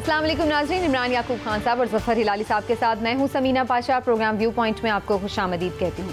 अस्सलाम वालेकुम नाज़रीन, इमरान याकूब खान साहब और ज़फ़र हिलाली साहब के साथ मैं हूं Sameena Pasha. Program view point में आपको खुशामदीद कहती हूं।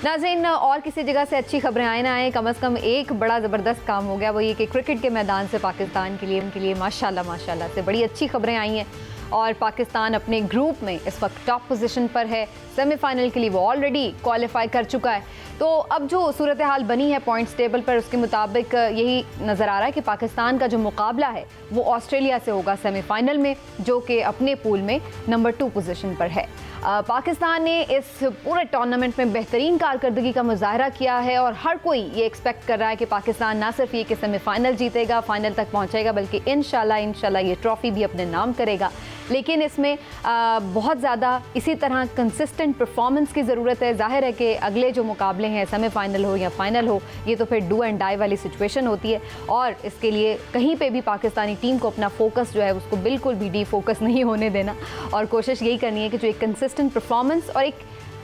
नाज़रीन, और किसी जगह से अच्छी खबरें आए ना आए, कम से कम एक बड़ा ज़बरदस्त काम हो गया, वो ये कि क्रिकेट के मैदान से पाकिस्तान के लिए माशाल्लाह से बड़ी अच्छी खबरें आई हैं और पाकिस्तान अपने ग्रुप में इस वक्त टॉप पोजीशन पर है। सेमीफाइनल के लिए वो ऑलरेडी क्वालिफाई कर चुका है। तो अब जो सूरत हाल बनी है पॉइंट्स टेबल पर, उसके मुताबिक यही नज़र आ रहा है कि पाकिस्तान का जो मुकाबला है वो ऑस्ट्रेलिया से होगा सेमीफाइनल में, जो कि अपने पूल में नंबर 2 पोजीशन पर है। पाकिस्तान ने इस पूरे टूर्नामेंट में बेहतरीन कारकर्दगी का मुजाहरा किया है और हर कोई ये एक्सपेक्ट कर रहा है कि पाकिस्तान ना सिर्फ ये कि सेमीफाइनल जीतेगा, फाइनल तक पहुंचेगा, बल्कि इंशाल्लाह ये ट्रॉफी भी अपने नाम करेगा। लेकिन इसमें बहुत ज़्यादा इसी तरह कंसिस्टेंट परफॉर्मेंस की ज़रूरत है। जाहिर है कि अगले जो मुकाबले हैं, सेमीफाइनल हो या फाइनल हो, ये तो फिर डू एंड डाई वाली सिचुएशन होती है और इसके लिए कहीं पे भी पाकिस्तानी टीम को अपना फोकस जो है उसको बिल्कुल भी डी फोकस नहीं होने देना और कोशिश यही करनी है कि जो एक कंसिस्टेंट परफॉर्मेंस और एक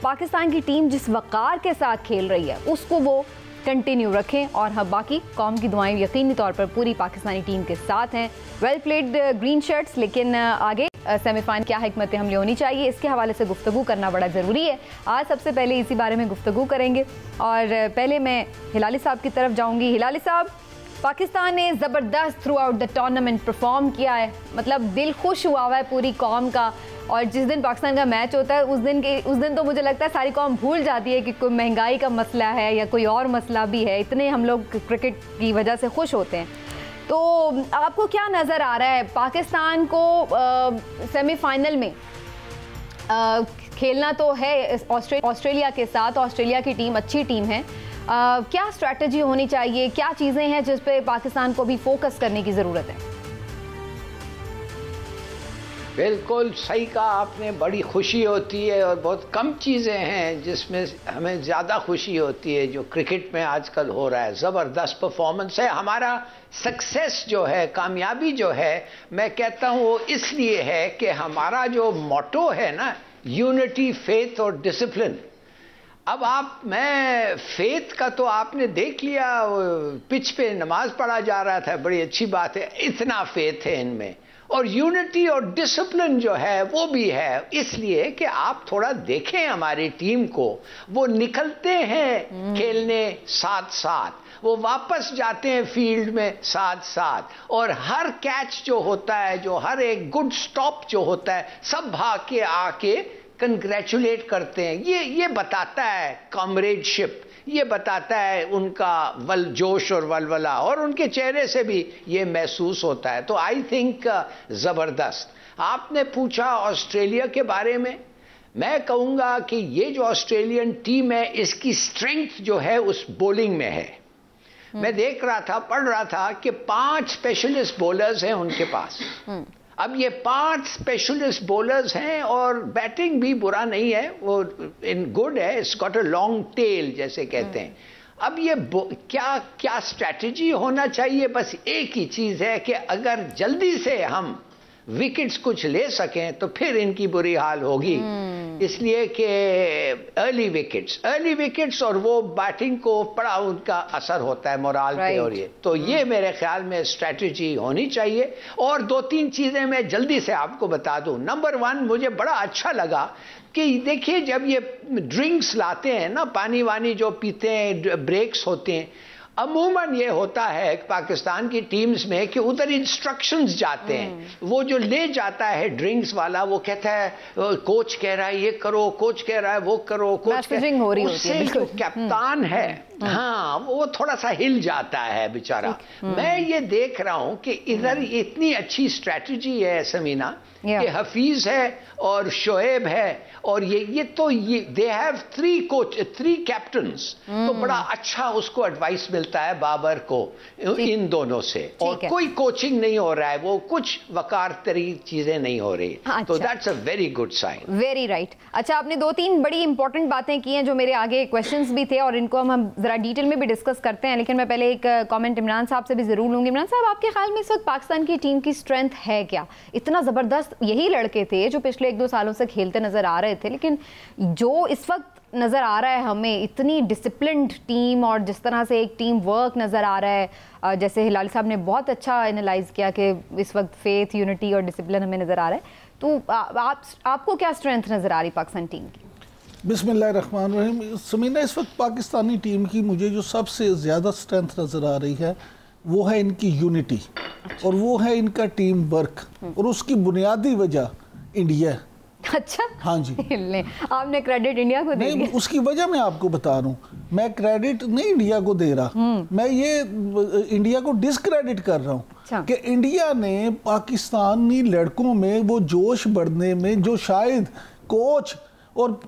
पाकिस्तान की टीम जिस वक़ार के साथ खेल रही है उसको वो कंटिन्यू रखें। और हाँ, बाकी कौम की दुआएं यकीनी तौर पर पूरी पाकिस्तानी टीम के साथ हैं। Well played green shirts. लेकिन आगे सेमीफाइनल क्या हिकमत हमले होनी चाहिए, इसके हवाले से गुफ्तगू करना बड़ा ज़रूरी है। आज सबसे पहले इसी बारे में गुफ्तगू करेंगे और पहले मैं हिलाली साहब की तरफ जाऊँगी। हिलाली साहब, पाकिस्तान ने ज़बरदस्त through out the tournament perform किया है, मतलब दिल खुश हुआ हुआ है पूरी कौम का। और जिस दिन पाकिस्तान का मैच होता है उस दिन तो मुझे लगता है सारी कौम भूल जाती है कि कोई महंगाई का मसला है या कोई और मसला भी है, इतने हम लोग क्रिकेट की वजह से खुश होते हैं। तो आपको क्या नज़र आ रहा है, पाकिस्तान को सेमीफाइनल में खेलना तो है ऑस्ट्रेलिया के साथ, ऑस्ट्रेलिया की टीम अच्छी टीम है, क्या स्ट्रैटेजी होनी चाहिए, क्या चीज़ें हैं जिस पे पाकिस्तान को भी फोकस करने की ज़रूरत है? बिल्कुल सही कहा आपने, बड़ी खुशी होती है और बहुत कम चीज़ें हैं जिसमें हमें ज़्यादा खुशी होती है जो क्रिकेट में आजकल हो रहा है। ज़बरदस्त परफॉर्मेंस है। हमारा सक्सेस जो है, कामयाबी जो है, मैं कहता हूँ वो इसलिए है कि हमारा जो मोटो है ना, यूनिटी, फेथ और डिसिप्लिन। अब मैं फेथ का तो आपने देख लिया, पिच पे नमाज पढ़ा जा रहा था, बड़ी अच्छी बात है, इतना फेथ है इनमें। और यूनिटी और डिसिप्लिन जो है वो भी है, इसलिए कि आप थोड़ा देखें हमारी टीम को, वो निकलते हैं खेलने साथ साथ, वो वापस जाते हैं फील्ड में साथ साथ, और हर कैच जो होता है, जो हर एक गुड स्टॉप जो होता है, सब भाग के आके कंग्रेचुलेट करते हैं। ये बताता है कॉमरेडशिप, ये बताता है उनका जोश और वलवला, और उनके चेहरे से भी ये महसूस होता है। तो आई थिंक ज़बरदस्त। आपने पूछा ऑस्ट्रेलिया के बारे में, मैं कहूँगा कि ये जो ऑस्ट्रेलियन टीम है इसकी स्ट्रेंथ जो है उस बॉलिंग में है। मैं देख रहा था, पढ़ रहा था कि 5 स्पेशलिस्ट बॉलर्स हैं उनके पास। अब ये 5 स्पेशलिस्ट बॉलर्स हैं और बैटिंग भी बुरा नहीं है, वो इन गुड है, it's got a long tail जैसे कहते हैं। अब ये क्या स्ट्रैटेजी होना चाहिए, बस एक ही चीज़ है कि अगर जल्दी से हम विकेट्स कुछ ले सकें तो फिर इनकी बुरी हाल होगी। इसलिए कि अर्ली विकेट्स और वो बैटिंग को बड़ा उनका असर होता है मोराल पे, और ये तो ये मेरे ख्याल में स्ट्रैटेजी होनी चाहिए। और 2-3 चीज़ें मैं जल्दी से आपको बता दूं। नंबर 1, मुझे बड़ा अच्छा लगा कि देखिए जब ये ड्रिंक्स लाते हैं ना, पानी वानी जो पीते हैं, ब्रेक्स होते हैं, अमूमन ये होता है पाकिस्तान की टीम्स में कि उधर इंस्ट्रक्शंस जाते हैं। वो जो ले जाता है ड्रिंक्स वाला, वो कहता है कोच कह रहा है ये करो, कोच कह रहा है वो करो, कोच हो रही होती है। जो कैप्टन है, हाँ, वो थोड़ा सा हिल जाता है बेचारा। मैं ये देख रहा हूं कि इधर इतनी अच्छी स्ट्रैटेजी है समीना, कि हफीज है और शोएब है, और ये दे हैव 3 कैप्टन्स, तो बड़ा अच्छा उसको एडवाइस मिलता है बाबर को इन दोनों से, और कोई कोचिंग नहीं हो रहा है, वो कुछ वकार तरी चीजें नहीं हो रही। अच्छा। तो that's a very good sign. Very right. अच्छा, आपने 2-3 बड़ी इंपॉर्टेंट बातें की हैं जो मेरे आगे क्वेश्चंस भी थे और इनको हम जरा डिटेल में भी डिस्कस करते हैं, लेकिन मैं पहले एक कमेंट इमरान साहब से भी जरूर लूंगी। इमरान साहब, आपके ख्याल में इस वक्त पाकिस्तान की टीम की स्ट्रेंथ है क्या? इतना जबरदस्त यही लड़के थे जो पिछले 1-2 सालों से खेलते नजर आ रहे थे, लेकिन जो इस वक्त नज़र आ रहा है हमें, इतनी डिसिप्लिन्ड टीम और जिस तरह से एक टीम वर्क नज़र आ रहा है, जैसे हिलाली साहब ने बहुत अच्छा एनालाइज किया कि इस वक्त फेथ, यूनिटी और डिसिप्लिन हमें नज़र आ रहा है, तो आपको क्या स्ट्रेंथ नज़र आ रही पाकिस्तान टीम की? बिस्मिल्लाहिर्रहमानिर्रहीम। समीना, इस वक्त पाकिस्तानी टीम की मुझे जो सबसे ज़्यादा स्ट्रेंथ नज़र आ रही है वो है इनकी यूनिटी और वो है इनका टीम वर्क, और उसकी बुनियादी वजह इंडिया है। अच्छा, हाँ जी, आपने क्रेडिट इंडिया को दे दिया। उसकी वजह मैं आपको बता रहा हूँ, मैं क्रेडिट नहीं इंडिया को दे रहा, मैं ये इंडिया को डिसक्रेडिट कर रहा हूँ कि इंडिया ने पाकिस्तानी लड़कों में वो जोश बढ़ने में जो शायद कोच और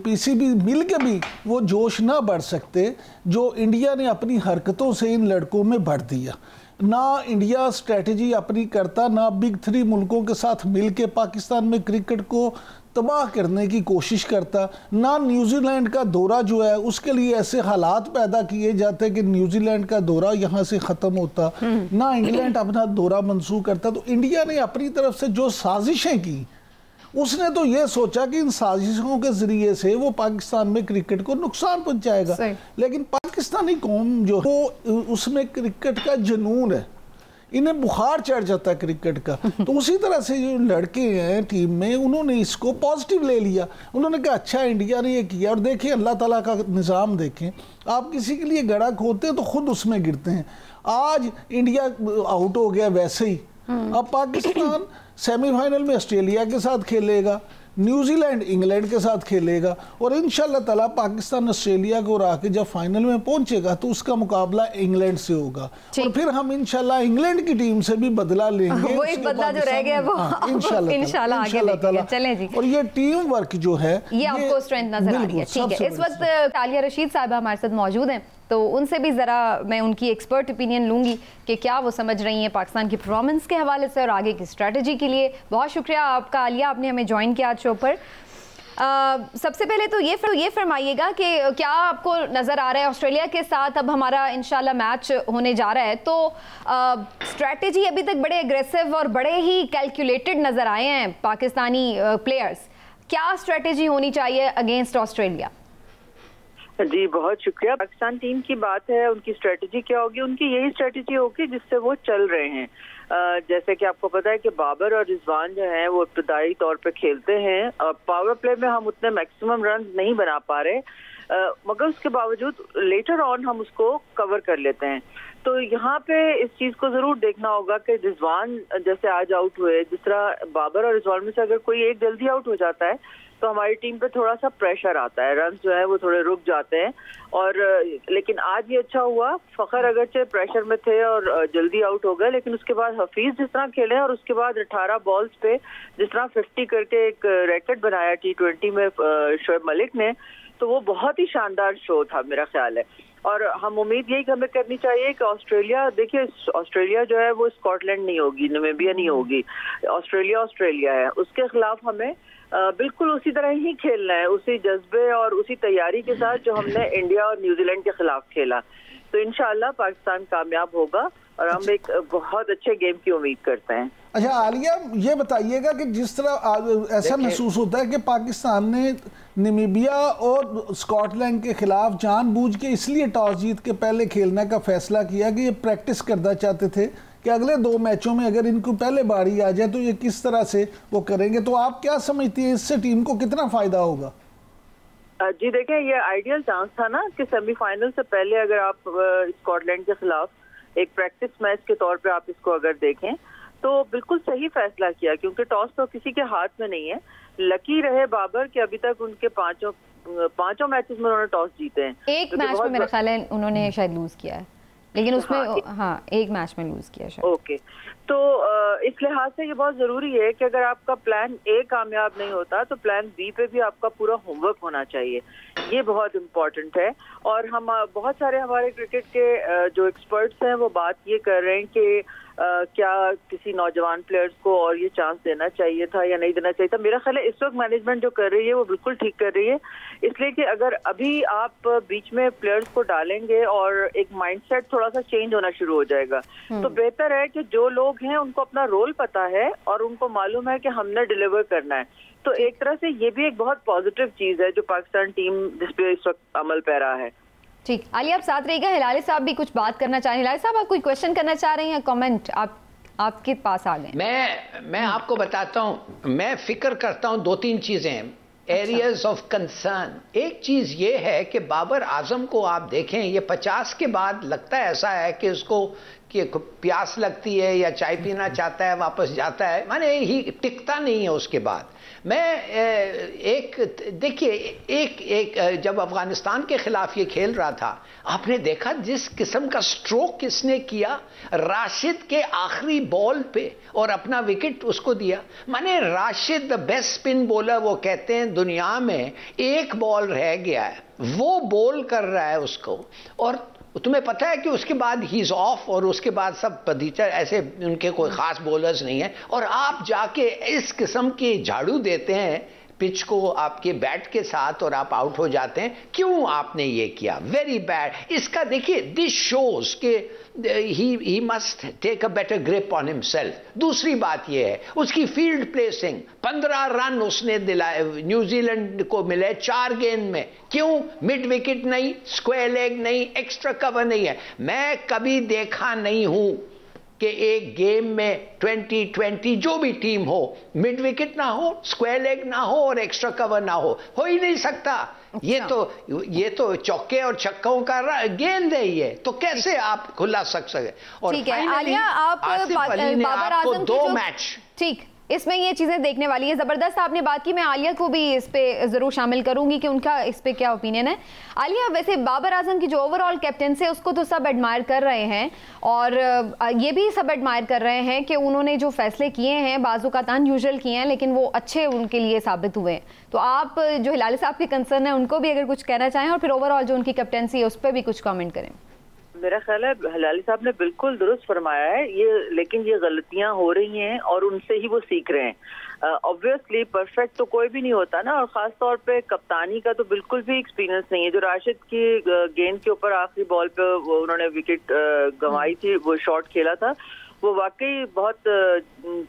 पीसीबी मिल के भी वो जोश ना बढ़ सकते, जो इंडिया ने अपनी हरकतों से इन लड़कों में भर दिया। ना इंडिया स्ट्रेटजी अपनी करता, ना बिग 3 मुल्कों के साथ मिल के पाकिस्तान में क्रिकेट को तबाह करने की कोशिश करता, ना न्यूजीलैंड का दौरा जो है उसके लिए ऐसे हालात पैदा किए जाते कि न्यूजीलैंड का दौरा यहाँ से ख़त्म होता, ना इंग्लैंड अपना दौरा मंसूख करता। तो इंडिया ने अपनी तरफ से जो साजिशें की, उसने तो ये सोचा कि इन साजिशों के जरिए से वो पाकिस्तान में क्रिकेट को नुकसान पहुंचाएगा, लेकिन पाकिस्तानी कौम जो वो उसमें क्रिकेट का जुनून है, इन्हें बुखार चढ़ जाता है क्रिकेट का। तो उसी तरह से जो लड़के हैं टीम में, उन्होंने इसको पॉजिटिव ले लिया। उन्होंने कहा अच्छा इंडिया ने ये किया, और देखिए अल्लाह ताला का निज़ाम देखें, आप किसी के लिए गड़ा खोदते हैं तो खुद उसमें गिरते हैं। आज इंडिया आउट हो गया वैसे ही, अब पाकिस्तान सेमीफाइनल में ऑस्ट्रेलिया के साथ खेलेगा, न्यूजीलैंड इंग्लैंड के साथ खेलेगा, और इंशाल्लाह ताला पाकिस्तान ऑस्ट्रेलिया को हरा के जब फाइनल में पहुंचेगा तो उसका मुकाबला इंग्लैंड से होगा, और फिर हम इंशाल्लाह इंग्लैंड की टीम से भी बदला लेंगे। वो एक बदला जो रह गया वो इंशाल्लाह चलें जी। और ये टीम वर्क जो है ये आपको स्ट्रेंथ नजर आ रही है। ठीक है, इस वक्त आलिया रशीद साहिबा हमारे साथ मौजूद हैं, तो उनसे भी ज़रा मैं उनकी एक्सपर्ट ओपिनियन लूँगी कि क्या वो समझ रही हैं पाकिस्तान की परफॉर्मेंस के हवाले से और आगे की स्ट्रेटजी के लिए। बहुत शुक्रिया आपका आलिया, आपने हमें ज्वाइन किया आज शो पर। सबसे पहले तो ये फरमाइएगा कि क्या आपको नज़र आ रहा है ऑस्ट्रेलिया के साथ अब हमारा इंशाल्लाह मैच होने जा रहा है, तो स्ट्रेटजी अभी तक बड़े एग्रेसिव और बड़े ही कैलकुलेटेड नज़र आए हैं पाकिस्तानी प्लेयर्स, क्या स्ट्रेटजी होनी चाहिए अगेंस्ट ऑस्ट्रेलिया? जी बहुत शुक्रिया। पाकिस्तान टीम की बात है, उनकी स्ट्रेटजी क्या होगी? उनकी यही स्ट्रेटजी होगी जिससे वो चल रहे हैं। जैसे कि आपको पता है कि बाबर और रिजवान जो हैं वो इब्तदाई तौर पे खेलते हैं, पावर प्ले में हम उतने मैक्सिमम रन नहीं बना पा रहे, मगर उसके बावजूद लेटर ऑन हम उसको कवर कर लेते हैं। तो यहाँ पे इस चीज़ को ज़रूर देखना होगा कि रिजवान जैसे आज आउट हुए, जिस तरह बाबर और रिजवान में से अगर कोई एक जल्दी आउट हो जाता है तो हमारी टीम पे थोड़ा सा प्रेशर आता है, रन जो है वो थोड़े रुक जाते हैं। और लेकिन आज ये अच्छा हुआ, फ़खर अगरचे प्रेशर में थे और जल्दी आउट हो गए, लेकिन उसके बाद हफीज जिस तरह खेले और उसके बाद 18 बॉल्स पे जिस तरह 50 करके एक रिकॉर्ड बनाया T20 में शोएब मलिक ने, तो वो बहुत ही शानदार शो था मेरा ख्याल है। और हम उम्मीद यही हमें करनी चाहिए कि ऑस्ट्रेलिया, देखिए ऑस्ट्रेलिया जो है वो स्कॉटलैंड नहीं होगी, नामीबिया नहीं होगी, ऑस्ट्रेलिया है, उसके खिलाफ हमें बिल्कुल उसी तरह ही खेलना है, उसी जज्बे और उसी तैयारी के साथ जो हमने इंडिया और न्यूजीलैंड के खिलाफ खेला। तो इंशाल्लाह पाकिस्तान कामयाब होगा और हम एक बहुत अच्छे गेम की उम्मीद करते हैं। अच्छा आलिया, ये बताइएगा कि जिस तरह ऐसा महसूस होता है कि पाकिस्तान ने नामीबिया और स्कॉटलैंड के खिलाफ जानबूझ के इसलिए टॉस जीत के पहले खेलने का फैसला किया कि ये प्रैक्टिस करना चाहते थे कि अगले 2 मैचों में अगर इनको पहले बारी आ जाए तो ये किस तरह से वो करेंगे। तो आप क्या समझती हैं, इससे टीम को कितना फ़ायदा होगा? जी देखें, ये आइडियल चांस था ना कि सेमीफाइनल से पहले अगर आप स्कॉटलैंड के खिलाफ एक प्रैक्टिस मैच के तौर पे आप इसको अगर देखें तो बिल्कुल सही फैसला किया, क्योंकि टॉस तो किसी के हाथ में नहीं है। लकी रहे बाबर कि अभी तक उनके पांचों मैचेस में उन्होंने टॉस जीते हैं। एक मैच में मेरा ख्याल है उन्होंने शायद लूज किया है, लेकिन उसमें एक मैच में लूज किया शायद। ओके, तो इस लिहाज से ये बहुत जरूरी है कि अगर आपका प्लान ए कामयाब नहीं होता तो प्लान बी पे भी आपका पूरा होमवर्क होना चाहिए, ये बहुत इम्पोर्टेंट है। और हम बहुत सारे हमारे क्रिकेट के जो एक्सपर्ट्स हैं वो बात ये कर रहे हैं कि क्या किसी नौजवान प्लेयर्स को और ये चांस देना चाहिए था या नहीं देना चाहिए था। मेरा ख्याल है इस वक्त मैनेजमेंट जो कर रही है वो बिल्कुल ठीक कर रही है, इसलिए कि अगर अभी आप बीच में प्लेयर्स को डालेंगे और एक माइंडसेट थोड़ा सा चेंज होना शुरू हो जाएगा। तो बेहतर है कि जो लोग हैं उनको अपना रोल पता है और उनको मालूम है कि हमने डिलीवर करना है, तो एक तरह से ये भी एक बहुत पॉजिटिव चीज है जो पाकिस्तान टीम जिस पे इस वक्त अमल पैरा है। ठीक, आलिया आप साथ रहिएगा। हिलाली साहब भी कुछ बात करना चाह रहे हैं। हिलाली साहब, आप कोई क्वेश्चन करना चाह रहे हैं? कमेंट आपके पास आ गए। मैं आपको बताता हूं, मैं फिक्र करता हूं 2-3 चीजें, एरियाज ऑफ कंसर्न। एक चीज ये है कि बाबर आजम को आप देखें, ये 50 के बाद लगता है ऐसा है कि उसको कि प्यास लगती है या चाय पीना चाहता है, वापस जाता है, माने ही टिकता नहीं है उसके बाद। मैं एक देखिए, एक जब अफगानिस्तान के खिलाफ ये खेल रहा था, आपने देखा जिस किस्म का स्ट्रोक किसने किया, राशिद के आखिरी बॉल पे, और अपना विकेट उसको दिया। माने Rashid the best spin bowler वो कहते हैं दुनिया में, एक बॉल रह गया है, वो बॉल कर रहा है उसको, और तुम्हें पता है कि उसके बाद ही इज ऑफ, और उसके बाद सब पदीचर ऐसे, उनके कोई खास बॉलर्स नहीं है, और आप जाके इस किस्म के झाड़ू देते हैं पिच को आपके बैट के साथ और आप आउट हो जाते हैं। क्यों आपने ये किया? Very bad. इसका देखिए, दिस शोज के he must take a better grip on himself. दूसरी बात ये है उसकी फील्ड प्लेसिंग, 15 रन उसने दिलाए, न्यूजीलैंड को मिले 4 गेंद में। क्यों? मिड विकेट नहीं, स्क्वायर लेग नहीं, एक्स्ट्रा कवर नहीं है। मैं कभी देखा नहीं हूं कि एक गेम में 2020 जो भी टीम हो, मिड विकेट ना हो, स्क्वायर लेग ना हो और एक्स्ट्रा कवर ना हो ही नहीं सकता। ये तो चौके और छक्कों का गेंद है ये, तो कैसे आप खुला सकते? और ठीक है आलिया, आप बाबर आजम 2 मैच, ठीक, इसमें ये चीजें देखने वाली है। जबरदस्त आपने बात की, मैं आलिया को भी इस पे जरूर शामिल करूंगी कि उनका इस पे क्या ओपिनियन है। आलिया, वैसे बाबर आजम की जो ओवरऑल कैप्टनसी है उसको तो सब एडमायर कर रहे हैं, और ये भी सब एडमायर कर रहे हैं कि उन्होंने जो फैसले किए हैं बाजू का अनयूजुअल किए हैं, लेकिन वो अच्छे उनके लिए साबित हुए हैं। तो आप जो हिलाली साहब के कंसर्न है उनको भी अगर कुछ कहना चाहें, और फिर ओवरऑल जो उनकी कैप्टनसी है उस पर भी कुछ कमेंट करें। मेरा ख्याल है हिलाली साहब ने बिल्कुल दुरुस्त फरमाया है ये, लेकिन ये गलतियां हो रही हैं और उनसे ही वो सीख रहे हैं। ऑब्वियसली परफेक्ट तो कोई भी नहीं होता ना, और खास तौर पे कप्तानी का तो बिल्कुल भी एक्सपीरियंस नहीं है। जो राशिद की गेंद के ऊपर आखिरी बॉल पे वो उन्होंने विकेट गंवाई थी, वो शॉट खेला था, वो वाकई बहुत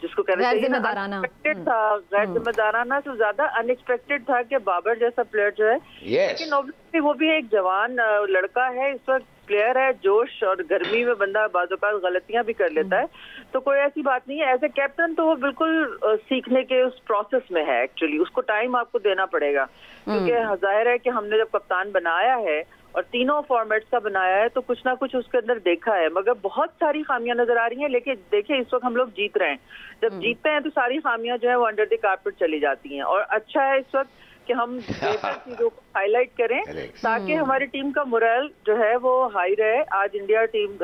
जिसको कहना चाहिए अनएक्सपेक्टेड था, गैर जिम्मेदाराना से ज्यादा अनएक्सपेक्टेड था कि बाबर जैसा प्लेयर जो है, लेकिन ऑब्वियसली वो भी एक जवान लड़का है, इस वक्त प्लेयर है, जोश और गर्मी में बंदा बाज़-औक़ात गलतियां भी कर लेता है, तो कोई ऐसी बात नहीं है। एज ए कैप्टन तो वो बिल्कुल सीखने के उस प्रोसेस में है, एक्चुअली उसको टाइम आपको देना पड़ेगा, क्योंकि जाहिर है कि हमने जब कप्तान बनाया है और तीनों फॉर्मेट्स का बनाया है तो कुछ ना कुछ उसके अंदर देखा है, मगर बहुत सारी खामियां नजर आ रही हैं। लेकिन देखिए इस वक्त हम लोग जीत रहे हैं, जब जीतते हैं तो सारी खामियां जो है वो अंडर द कारपेट चली जाती हैं, और अच्छा है इस वक्त कि हम बेहतर चीजों को हाईलाइट करें ताकि हमारी टीम का मोरल जो है वो हाई रहे। आज इंडिया टीम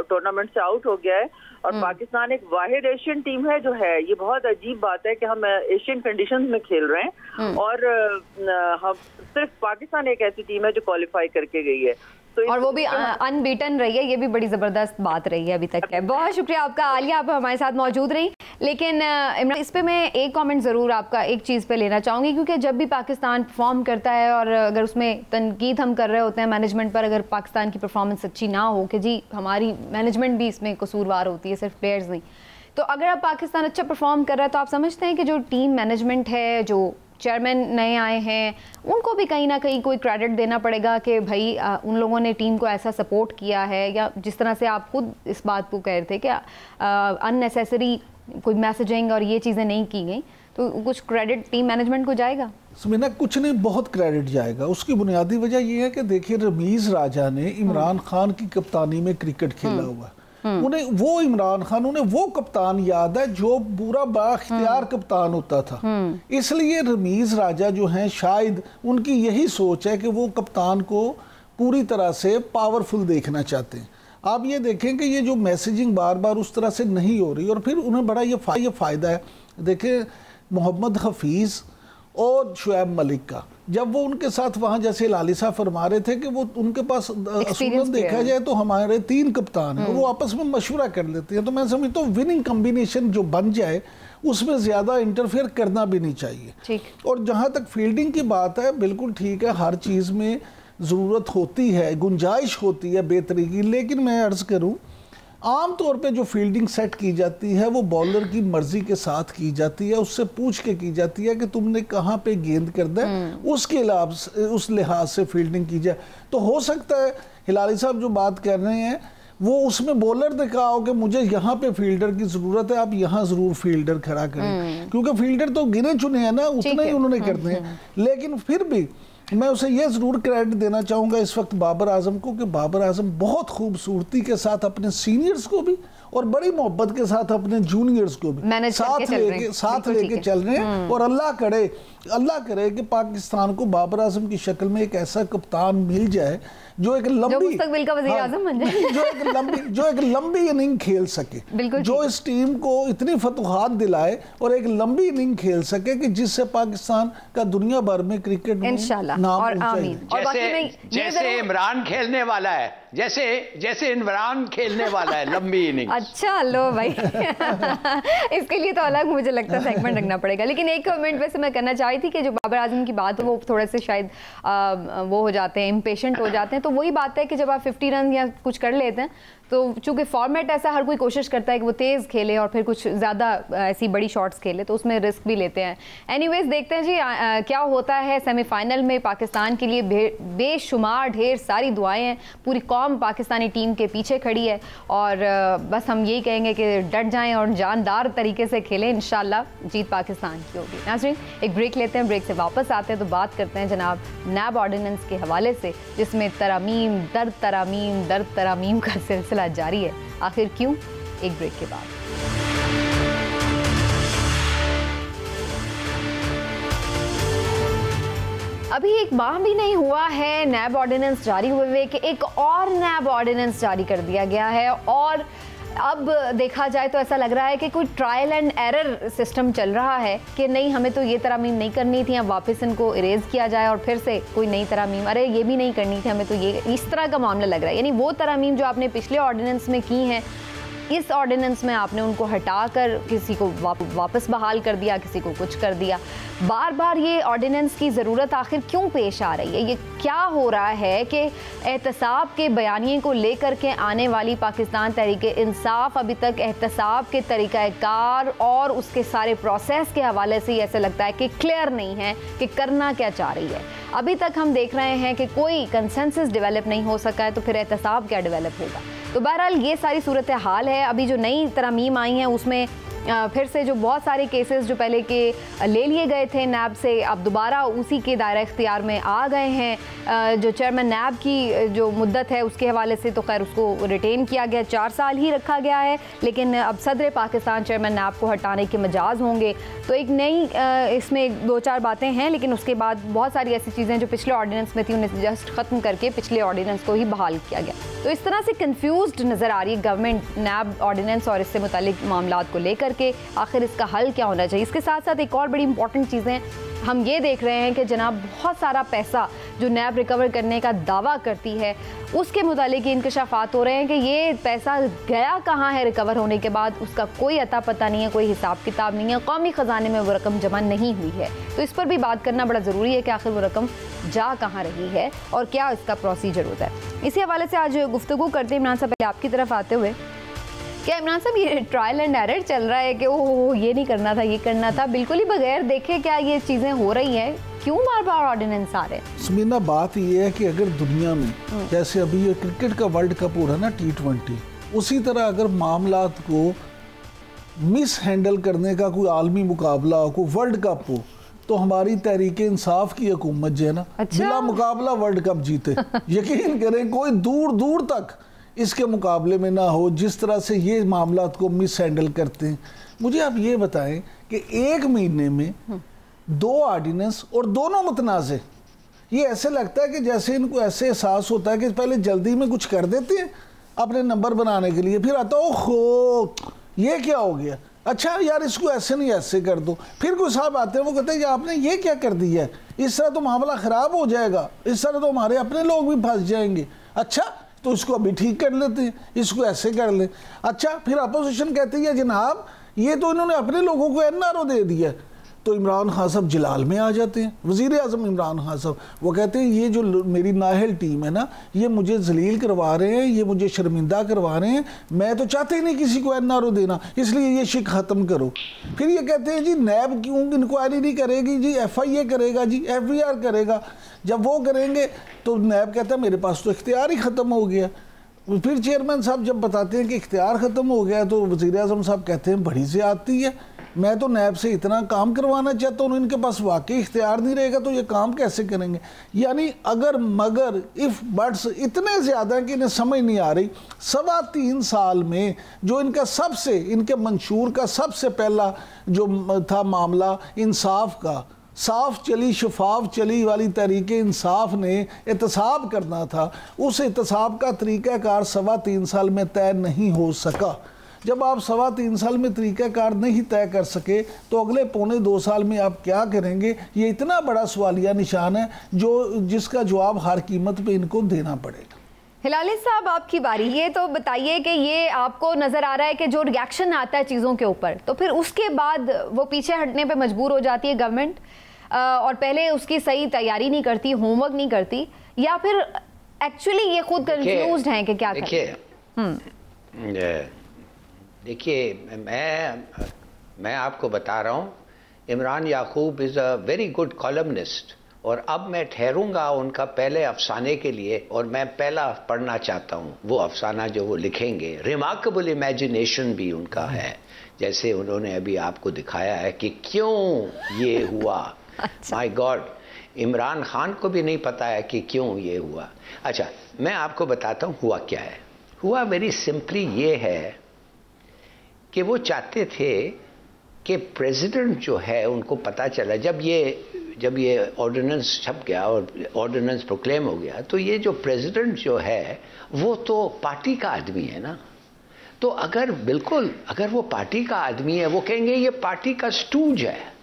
टूर्नामेंट से आउट हो गया है और पाकिस्तान एक वाहिद एशियन टीम है जो है, ये बहुत अजीब बात है कि हम एशियन कंडीशंस में खेल रहे हैं और हम सिर्फ पाकिस्तान एक ऐसी टीम है जो क्वालिफाई करके गई है, तो और वो भी अनबीटन रही है, ये भी बड़ी ज़बरदस्त बात रही है अभी तक है। बहुत शुक्रिया आपका आलिया, आप हमारे साथ मौजूद रही। लेकिन इमरान, इस पे मैं एक कमेंट ज़रूर आपका एक चीज़ पे लेना चाहूँगी, क्योंकि जब भी पाकिस्तान परफॉर्म करता है और अगर उसमें तनकीद हम कर रहे होते हैं मैनेजमेंट पर, अगर पाकिस्तान की परफॉर्मेंस अच्छी ना हो कि जी हमारी मैनेजमेंट भी इसमें कसूरवार होती है, सिर्फ प्लेयर्स नहीं, तो अगर अब पाकिस्तान अच्छा परफॉर्म कर रहा है तो आप समझते हैं कि जो टीम मैनेजमेंट है, जो चेयरमैन नए आए हैं, उनको भी कहीं ना कहीं कोई क्रेडिट देना पड़ेगा कि भाई उन लोगों ने टीम को ऐसा सपोर्ट किया है, या जिस तरह से आप खुद इस बात को कह रहे थे कि अननेसेसरी कोई मैसेजिंग और ये चीज़ें नहीं की गई, तो कुछ क्रेडिट टीम मैनेजमेंट को जाएगा? सुमिना, कुछ नहीं, बहुत क्रेडिट जाएगा। उसकी बुनियादी वजह यह है कि देखिए रमीज़ राजा ने इमरान खान की कप्तानी में क्रिकेट खेला हुआ, उन्हें वो इमरान खान, उन्हें वो कप्तान याद है जो पूरा बाख्तियार कप्तान होता था। इसलिए रमीज़ राजा जो हैं, शायद उनकी यही सोच है कि वो कप्तान को पूरी तरह से पावरफुल देखना चाहते हैं। आप ये देखें कि ये जो मैसेजिंग बार बार उस तरह से नहीं हो रही, और फिर उन्हें बड़ा ये फ़ायदा है। देखें मोहम्मद हफीज़ और शुएब मलिक का, जब वो उनके साथ वहाँ, जैसे लाली साहब फरमा रहे थे कि वो उनके पास असूलन देखा जाए तो हमारे 3 कप्तान हैं, वो आपस में मशवरा कर लेते हैं, तो मैं समझता हूँ विनिंग कम्बिनेशन जो बन जाए उसमें ज़्यादा इंटरफेयर करना भी नहीं चाहिए। और जहाँ तक फील्डिंग की बात है, बिल्कुल ठीक है, हर चीज़ में ज़रूरत होती है, गुंजाइश होती है बेहतरी की, लेकिन मैं अर्ज़ करूँ आम तौर पे जो फील्डिंग सेट की जाती है वो बॉलर की मर्जी के साथ की जाती है, उससे पूछ के की जाती है कि तुमने कहाँ पे गेंद करना है, उसके उस लिहाज से फील्डिंग की जाए। तो हो सकता है हिलाली साहब जो बात कर रहे हैं वो उसमें बॉलर ने कहा हो कि मुझे यहाँ पे फील्डर की जरूरत है, आप यहाँ जरूर फील्डर खड़ा करें, क्योंकि फील्डर तो गिने चुने हैं ना, उतना ही उन्होंने करते हैं। लेकिन फिर भी मैं उसे ये ज़रूर क्रेडिट देना चाहूँगा इस वक्त बाबर आजम को कि बाबर आजम बहुत खूबसूरती के साथ अपने सीनियर्स को भी और बड़ी मोहब्बत के साथ अपने जूनियर्स को भी साथ लेके चल रहे हैं। और अल्लाह करे कि पाकिस्तान को बाबर आजम की शक्ल में एक ऐसा कप्तान मिल जाए जो एक लंबी जो एक लंबी इनिंग खेल सके, जो इस टीम को इतनी फतुहात दिलाए और एक लंबी इनिंग खेल सके कि जिससे पाकिस्तान का दुनिया भर में क्रिकेट में नाम जैसे इमरान खेलने वाला है, जैसे इमरान खेलने वाला है लंबी इनिंग। अच्छा लो भाई इसके लिए तो अलग मुझे लगता है सेगमेंट रखना पड़ेगा। लेकिन एक कमेंट वैसे मैं करना चाह रही थी कि जो बाबर आजम की बात है वो थोड़े से शायद वो हो जाते हैं, इम्पेशेंट हो जाते हैं। तो वही बात है कि जब आप 50 रन या कुछ कर लेते हैं तो चूंकि फॉर्मेट ऐसा हर कोई कोशिश करता है कि वो तेज़ खेले और फिर कुछ ज़्यादा ऐसी बड़ी शॉट्स खेले, तो उसमें रिस्क भी लेते हैं। एनीवेज देखते हैं जी क्या होता है सेमीफाइनल में। पाकिस्तान के लिए बेशुमार ढेर सारी दुआएं हैं, पूरी कौम पाकिस्तानी टीम के पीछे खड़ी है और बस हम यही कहेंगे कि डट जाएं और जानदार तरीके से खेलें, इंशाल्लाह जीत पाकिस्तान की होगी। नाज़रीन एक ब्रेक लेते हैं, ब्रेक से वापस आते हैं तो बात करते हैं जनाब नैब ऑर्डिनेंस के हवाले से, जिसमें तरामीम दर तरामीम का सिलसिला जारी है। आखिर क्यों? एक ब्रेक के बाद। अभी एक माह भी नहीं हुआ है नैब ऑर्डिनेंस जारी हुए कि एक और नैब ऑर्डिनेंस जारी कर दिया गया है और अब देखा जाए तो ऐसा लग रहा है कि कोई ट्रायल एंड एरर सिस्टम चल रहा है कि नहीं हमें तो ये तरामीम नहीं करनी थी, अब वापस इनको इरेज किया जाए और फिर से कोई नई तरामीम, अरे ये भी नहीं करनी थी हमें तो ये, इस तरह का मामला लग रहा है। यानी वो तरामीम जो आपने पिछले ऑर्डिनेंस में की हैं इस ऑर्डिनेंस में आपने उनको हटाकर किसी को वापस बहाल कर दिया, किसी को कुछ कर दिया। बार बार ये ऑर्डिनेंस की ज़रूरत आखिर क्यों पेश आ रही है? ये क्या हो रहा है कि एहतसाब के बयानिए को लेकर के आने वाली पाकिस्तान तहरीक इंसाफ अभी तक एहतसाब के तरीक़ाकार और उसके सारे प्रोसेस के हवाले से ऐसा लगता है कि क्लियर नहीं है कि करना क्या चाह रही है। अभी तक हम देख रहे हैं कि कोई कंसेंसस डेवलप नहीं हो सका है, तो फिर एहतसाब क्या डेवलप होगा? तो बहरहाल ये सारी सूरत हाल है। अभी जो नई तरामीम आई हैं उसमें फिर से जो बहुत सारे केसेस जो पहले के ले लिए गए थे नैब से, अब दोबारा उसी के दायरा इख्तियार में आ गए हैं। जो चेयरमैन नैब की जो मुद्दत है उसके हवाले से तो खैर उसको रिटेन किया गया, 4 साल ही रखा गया है, लेकिन अब सदर पाकिस्तान चेयरमैन नैब को हटाने के मजाज होंगे। तो एक नई इसमें 2-4 बातें हैं, लेकिन उसके बाद बहुत सारी ऐसी चीज़ें जो पिछले ऑर्डिनेंस में थी उन्हें जस्ट ख़त्म करके पिछले ऑर्डिनेंस को ही बहाल किया गया। तो इस तरह से कन्फ्यूज्ड नज़र आ रही है गवर्नमेंट नैब ऑर्डिनेंस और इससे मुतालिक मामला को लेकर के आखिर इसका हल क्या होना चाहिए। इसके साथ साथ एक और बड़ी इंपॉर्टेंट चीज़ें हम ये देख रहे हैं कि जनाब बहुत सारा पैसा जो नैब रिकवर करने का दावा करती है उसके मुतालिक इंकशाफात हो रहे हैं कि ये पैसा गया कहाँ है रिकवर होने के बाद, उसका कोई अता पता नहीं है, कोई हिसाब किताब नहीं है, कौमी ख़जाने में वो रकम जमा नहीं हुई है। तो इस पर भी बात करना बड़ा ज़रूरी है कि आखिर वो रकम जा कहाँ रही है और क्या इसका प्रोसीजर होता है। इसी हवाले से आज गुफ्तगू करते हैं इमरान साहब, पहले आपकी तरफ आते हुए, क्या इमरान साहब ये ट्रायल एंड एरर चल रहा है कि ओह ये नहीं करना था, ये करना था, बिल्कुल ही बगैर देखे क्या ये चीज़ें हो रही हैं? क्यों बार बार ऑर्डिनेंस आ रहे हैं? समीना बात ये है कि अगर दुनिया में जैसे अभी ये क्रिकेट का वर्ल्ड कप हो रहा है ना T20, उसी तरह अगर मामलात को मिस हैंडल करने का कोई आलमी मुकाबला हो, कोई वर्ल्ड कप हो, तो हमारी तहरीक इंसाफ की हुकूमत जो है ना बिला मुकाबला वर्ल्ड कप जीते। यकीन करें कोई दूर दूर तक इसके मुकाबले में ना हो जिस तरह से ये मामलात को मिस हैंडल करते हैं। मुझे आप ये बताएं कि 1 महीने में 2 ऑर्डिनेंस और दोनों मुतनाज़े, ये ऐसे लगता है कि जैसे इनको ऐसे एहसास होता है कि पहले जल्दी में कुछ कर देते हैं अपने नंबर बनाने के लिए, फिर आता ओहो ये क्या हो गया, अच्छा यार इसको ऐसे नहीं ऐसे कर दो, फिर कोई साहब आते हैं वो कहते हैं कि आपने ये क्या कर दिया है, इस तरह तो मामला ख़राब हो जाएगा, इस तरह तो हमारे अपने लोग भी फंस जाएंगे, अच्छा तो इसको अभी ठीक कर लेते हैं, इसको ऐसे कर लें। अच्छा फिर अपोजिशन कहती है जनाब ये तो इन्होंने अपने लोगों को NRO दे दिया, तो इमरान खान साहब जलाल में आ जाते हैं, वज़ीर आज़म इमरान खान साहब, वो कहते हैं ये जो मेरी नाहल टीम है ना, ये मुझे जलील करवा रहे हैं, ये मुझे शर्मिंदा करवा रहे हैं, मैं तो चाहते ही नहीं किसी को NRO देना, इसलिए ये शिक ख़त्म करो। फिर ये कहते हैं जी नैब क्यों इंक्वायरी नहीं करेगी जी, FIA करेगा जी, FBR करेगा। जब वो करेंगे तो नैब कहता है मेरे पास तो इख्तियार ही ख़त्म हो गया। फिर चेयरमैन साहब जब बताते हैं कि इख्तियार ख़त्म हो गया तो वज़ीर आज़म साहब कहते हैं बड़ी ज़्यादती है, मैं तो नैब से इतना काम करवाना चाहता हूँ, इनके पास वाकई इख्तियार नहीं रहेगा तो ये काम कैसे करेंगे। यानी अगर मगर इफ़ बट्स इतने ज़्यादा कि इन्हें समझ नहीं आ रही। 3.25 साल में जो इनका सबसे, इनके मंशूर का सबसे पहला जो था मामला इंसाफ का, साफ चली शफाफ चली वाली तरीके इंसाफ ने एहतसाब करना था, उस एहतसाब का तरीक़ाकार 3.25 साल में तय नहीं हो सका। जब आप 3.25 साल में तरीक़ाकार नहीं तय कर सके तो अगले 1.25-2 साल में आप क्या करेंगे, ये इतना बड़ा सवालिया निशान है जिसका जवाब हर कीमत पे इनको देना पड़ेगा। हिलाली साहब आपकी बारी, ये तो बताइए कि ये आपको नज़र आ रहा है कि जो रिएक्शन आता है चीज़ों के ऊपर, तो फिर उसके बाद वो पीछे हटने पे मजबूर हो जाती है गवर्नमेंट और पहले उसकी सही तैयारी नहीं करती, होमवर्क नहीं करती, या फिर एक्चुअली ये खुद कंफ्यूज्ड हैं कि क्या करें? देखिए मैं आपको बता रहा हूँ, Imran Yaqub is a very good columnist, और अब मैं ठहरूंगा उनका पहले अफसाने के लिए, और मैं पहला पढ़ना चाहता हूँ वो अफसाना जो वो लिखेंगे। रिमार्केबल इमेजिनेशन भी उनका है, जैसे उन्होंने अभी आपको दिखाया है कि क्यों ये हुआ। माय गॉड, इमरान खान को भी नहीं पता है कि क्यों ये हुआ। अच्छा, मैं आपको बताता हूँ हुआ क्या है। हुआ वेरी सिंपली ये है कि वो चाहते थे कि प्रेसिडेंट जो है, उनको पता चला जब ये ऑर्डिनेंस छप गया और ऑर्डिनेंस प्रोक्लेम हो गया, तो ये जो प्रेसिडेंट जो है वो तो पार्टी का आदमी है ना, तो अगर वो पार्टी का आदमी है, वो कहेंगे ये पार्टी का स्टूज है।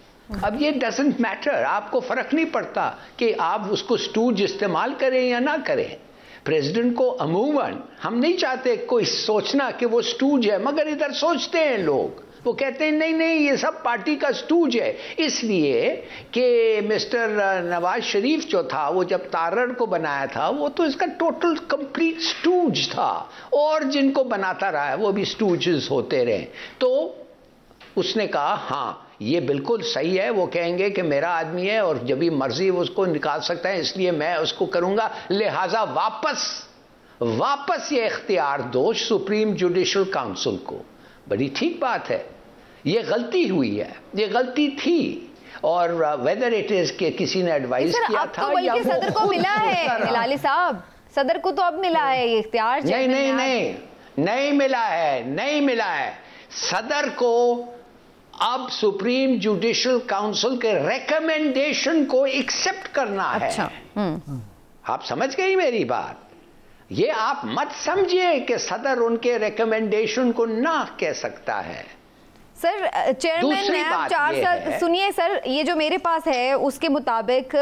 अब ये डजंट मैटर, आपको फर्क नहीं पड़ता कि आप उसको स्टूज इस्तेमाल करें या ना करें। प्रेसिडेंट को अमूमन हम नहीं चाहते कोई सोचना कि वो स्टूज है, मगर इधर सोचते हैं लोग, वो कहते हैं नहीं नहीं ये सब पार्टी का स्टूज है। इसलिए कि मिस्टर नवाज शरीफ जो था, वो जब तारड़ को बनाया था, वो तो इसका टोटल कंप्लीट स्टूज था, और जिनको बनाता रहा है वो भी स्टूजेस होते रहे। तो उसने कहा हाँ ये बिल्कुल सही है, वो कहेंगे कि मेरा आदमी है और जब भी मर्जी वो उसको निकाल सकता है, इसलिए मैं उसको करूंगा, लिहाजा वापस ये इख्तियार दो सुप्रीम जुडिशल काउंसिल को। बड़ी ठीक बात है, ये गलती हुई है, ये गलती थी, और वेदर इट इज के किसी ने एडवाइस किया था तो या सदर को मिला है। हिलाली साहब, सदर को तो अब मिला है ये इख्तियार। नहीं मिला है सदर को। अब सुप्रीम जुडिशल काउंसिल के रिकमेंडेशन को एक्सेप्ट करना है। अच्छा, आप समझ गई मेरी बात? ये आप मत समझिए कि सदर उनके रिकमेंडेशन को ना कह सकता है। सर चेयरमैन नैब 4 साल, सुनिए सर, ये जो मेरे पास है उसके मुताबिक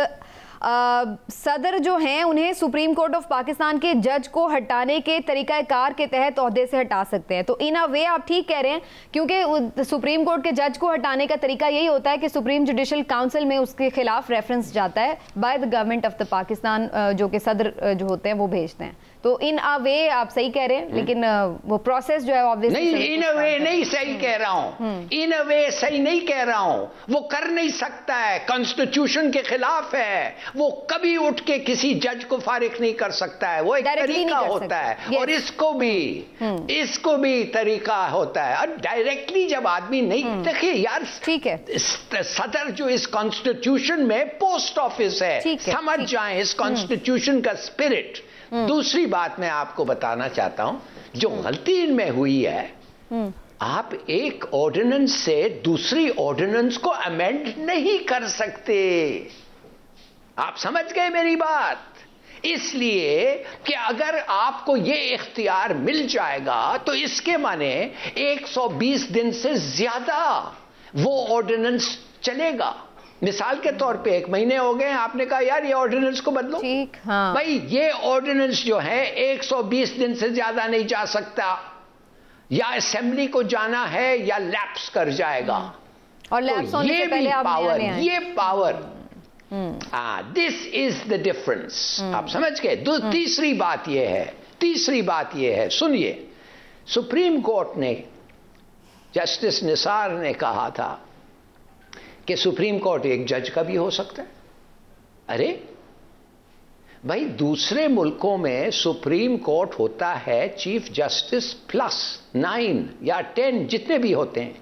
सदर जो हैं उन्हें सुप्रीम कोर्ट ऑफ पाकिस्तान के जज को हटाने के तरीकाकार के तहत ओहदे से हटा सकते हैं। तो इन अ वे आप ठीक कह रहे हैं, क्योंकि सुप्रीम कोर्ट के जज को हटाने का तरीका यही होता है कि सुप्रीम जुडिशल काउंसिल में उसके खिलाफ रेफरेंस जाता है by the government of the Pakistan, जो कि सदर जो होते हैं वो भेजते हैं। तो इन अ वे आप सही कह रहे हैं, लेकिन वो प्रोसेस जो है ऑब्वियसली नहीं, इन अ वे नहीं सही कह रहा हूं, इन अ वे सही नहीं कह रहा हूं। वो कर नहीं सकता है, कॉन्स्टिट्यूशन के खिलाफ है, वो कभी उठ के किसी जज को फारिग नहीं कर सकता है, वो एक तरीका होता है। और इसको भी तरीका होता है। और डायरेक्टली जब आदमी नहीं, देखिए यार, ठीक है, सदर जो इस कॉन्स्टिट्यूशन में पोस्ट ऑफिस है, समझ जाए इस कॉन्स्टिट्यूशन का स्पिरिट। दूसरी बात मैं आपको बताना चाहता हूं, जो गलती इनमें हुई है, आप एक ऑर्डिनेंस से दूसरी ऑर्डिनेंस को अमेंड नहीं कर सकते। आप समझ गए मेरी बात? इसलिए कि अगर आपको ये इख्तियार मिल जाएगा तो इसके माने 120 दिन से ज्यादा वो ऑर्डिनेंस चलेगा। मिसाल के तौर पे 1 महीने हो गए, आपने कहा यार ये ऑर्डिनेंस को बदलो, ठीक, हाँ। भाई ये ऑर्डिनेंस जो है 120 दिन से ज्यादा नहीं जा सकता, या असेंबली को जाना है या लैप्स कर जाएगा। और लैप्स होने से पहले आप पावर, ये power, this is the difference. आप समझ गए? तीसरी बात ये है, सुनिए, सुप्रीम कोर्ट ने, जस्टिस निसार ने कहा था कि सुप्रीम कोर्ट एक जज का भी हो सकता है। अरे भाई, दूसरे मुल्कों में सुप्रीम कोर्ट होता है चीफ जस्टिस प्लस 9 या 10 जितने भी होते हैं।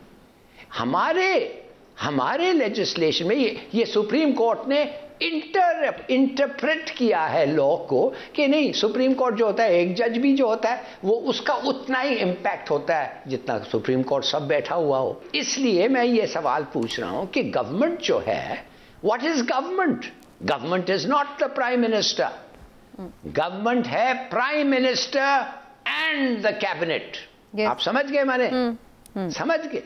हमारे लेजिस्लेशन में ये सुप्रीम कोर्ट ने इंटरप्रेट किया है लॉ को कि नहीं, सुप्रीम कोर्ट जो होता है, एक जज भी जो होता है, वो उसका उतना ही इंपैक्ट होता है जितना सुप्रीम कोर्ट सब बैठा हुआ हो। इसलिए मैं ये सवाल पूछ रहा हूं कि गवर्नमेंट जो है, what is government? Government is not the prime minister. Government है prime minister and the cabinet. आप समझ गए? मैंने समझ गए।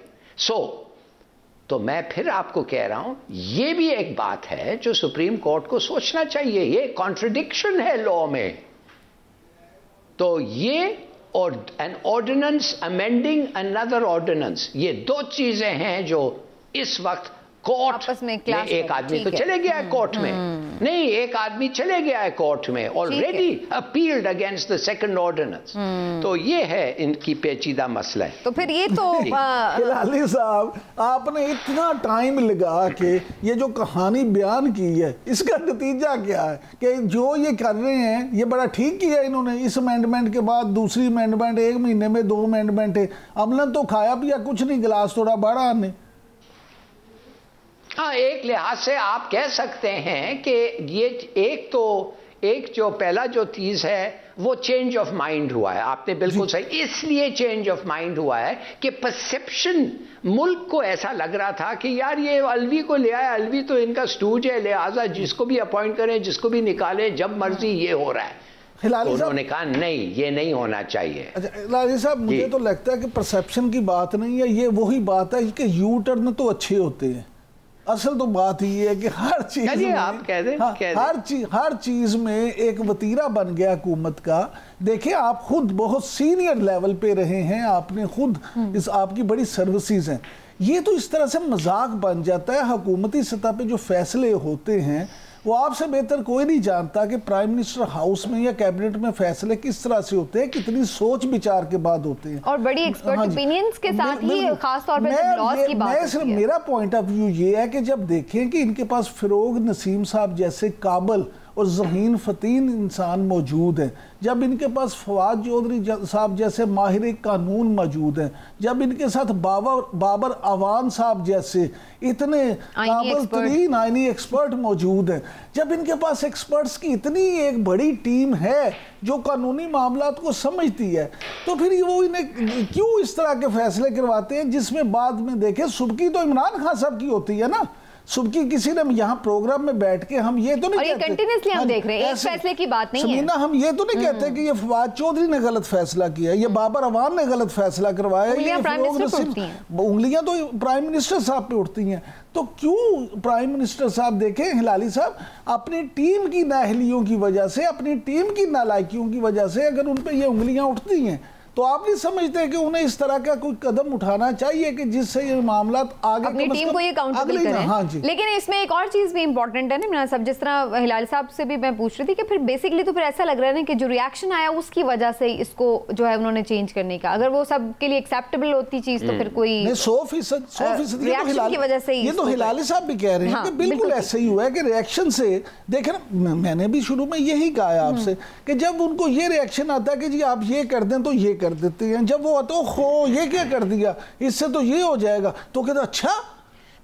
तो मैं फिर आपको कह रहा हूं, ये भी एक बात है जो सुप्रीम कोर्ट को सोचना चाहिए। ये कॉन्ट्रडिक्शन है लॉ में। तो ये और an ordinance amending another ordinance, ये दो चीजें हैं जो इस वक्त कोर्ट में एक आदमी तो चले गया है कोर्ट में, नहीं, एक आदमी चले गया है कोर्ट में, already appealed against the second ordinance. तो ये है इनकी पेचीदा मसला है। तो फिर ये तो हिलाली साहब, आपने इतना टाइम लगा के ये जो कहानी बयान की है, इसका नतीजा क्या है कि जो ये कर रहे हैं, ये बड़ा ठीक किया इन्होंने। इस अमेंडमेंट के बाद दूसरी अमेंडमेंट, 1 महीने में 2 अमेंडमेंट है, अमलन तो खाया पिया कुछ नहीं, गिलास थोड़ा बड़ा आने। हाँ, एक लिहाज से आप कह सकते हैं कि ये एक जो पहला जो चीज है वो चेंज ऑफ माइंड हुआ है। आपने बिल्कुल सही, इसलिए चेंज ऑफ माइंड हुआ है कि परसेप्शन मुल्क को ऐसा लग रहा था कि यार ये अलवी को ले आया, अलवी तो इनका स्टूज है, लिहाजा जिसको भी अपॉइंट करें, जिसको भी निकालें, जब मर्जी ये हो रहा है। तो उन्होंने कहा नहीं, ये नहीं होना चाहिए। अच्छा हिलाली साहब, मुझे तो लगता है कि परसेप्शन की बात नहीं है, ये वही बात है कि यू टर्न तो अच्छे होते हैं। असल तो बात ये है कि हर चीज में, आप कह दें, हर चीज में एक वतीरा बन गया हुकूमत का। देखिए, आप खुद बहुत सीनियर लेवल पे रहे हैं, आपने खुद आपकी बड़ी सर्विसेज हैं। ये तो इस तरह से मजाक बन जाता है। हुकूमती सतह पे जो फैसले होते हैं वो आपसे बेहतर कोई नहीं जानता कि प्राइम मिनिस्टर हाउस में या कैबिनेट में फैसले किस तरह से होते हैं, कितनी सोच विचार के बाद होते हैं, और बड़ी एक्सपर्ट ओपिनियंस के साथ ही, खास तौर पे लॉज की बात होती है। मेरा पॉइंट ऑफ व्यू ये है कि जब देखें कि इनके पास फिरोग नसीम साहब जैसे काबल और ज़हीन फ़तीन इंसान मौजूद हैं, जब इनके पास फवाद चौधरी साहब जैसे माहिर कानून मौजूद हैं, जब इनके साथ बाबर अवान साहब जैसे इतने काबिल तरीन आईनी एक्सपर्ट मौजूद हैं, जब इनके पास एक्सपर्ट्स की इतनी एक बड़ी टीम है जो कानूनी मामलात को समझती है, तो फिर वो इन्हें क्यों इस तरह के फैसले करवाते हैं जिसमें बाद में देखें सुबकी तो इमरान खान साहब की होती है ना। सुबह किसी ने यहाँ प्रोग्राम में बैठ के हम ये तो नहीं कहते, कंटिन्यूअसली हम देख रहे हैं, एक फैसले की बात नहीं है। हम ये तो नहीं कहते कि ये फवाद चौधरी ने गलत फैसला किया, ये बाबर अवान ने गलत फैसला करवाया, उंगलियां तो प्राइम मिनिस्टर साहब पे उठती हैं। तो क्यों प्राइम मिनिस्टर साहब, देखें हिलाली साहब, अपनी टीम की नाअहलियों की वजह से, अपनी टीम की नालायकियों की वजह से अगर उन पे ये उंगलियां उठती हैं, तो आप नहीं समझते कि उन्हें इस तरह का कोई कदम उठाना चाहिए कि जिससे ये मामला आगे अपनी टीम को ये काउंटेबल करें। हाँ जी। लेकिन इसमें एक और चीज भी इंपॉर्टेंट है ना इमरान साहब, जिस तरह हिलाल साहब से भी मैं पूछ रही थी कि फिर बेसिकली तो फिर ऐसा लग रहा है ना कि जो रिएक्शन आया उसकी वजह से इसको जो है उन्होंने चेंज करने का, अगर वो सबके लिए एक्सेप्टेबल होती चीज तो फिर कोई 100% रिएक्शन की वजह से, ये तो हिलाली साहब भी कह रहे हैं कि बिल्कुल ऐसे ही हुआ है कि रिएक्शन से, देखें मैंने भी शुरू में यही कहा आपसे कि जब उनको ये रिएक्शन आता है कि जी आप ये कर दें तो ये कर देते हैं, जब वो तो खो ये क्या कर दिया, इससे तो ये हो जाएगा, तो कहते अच्छा।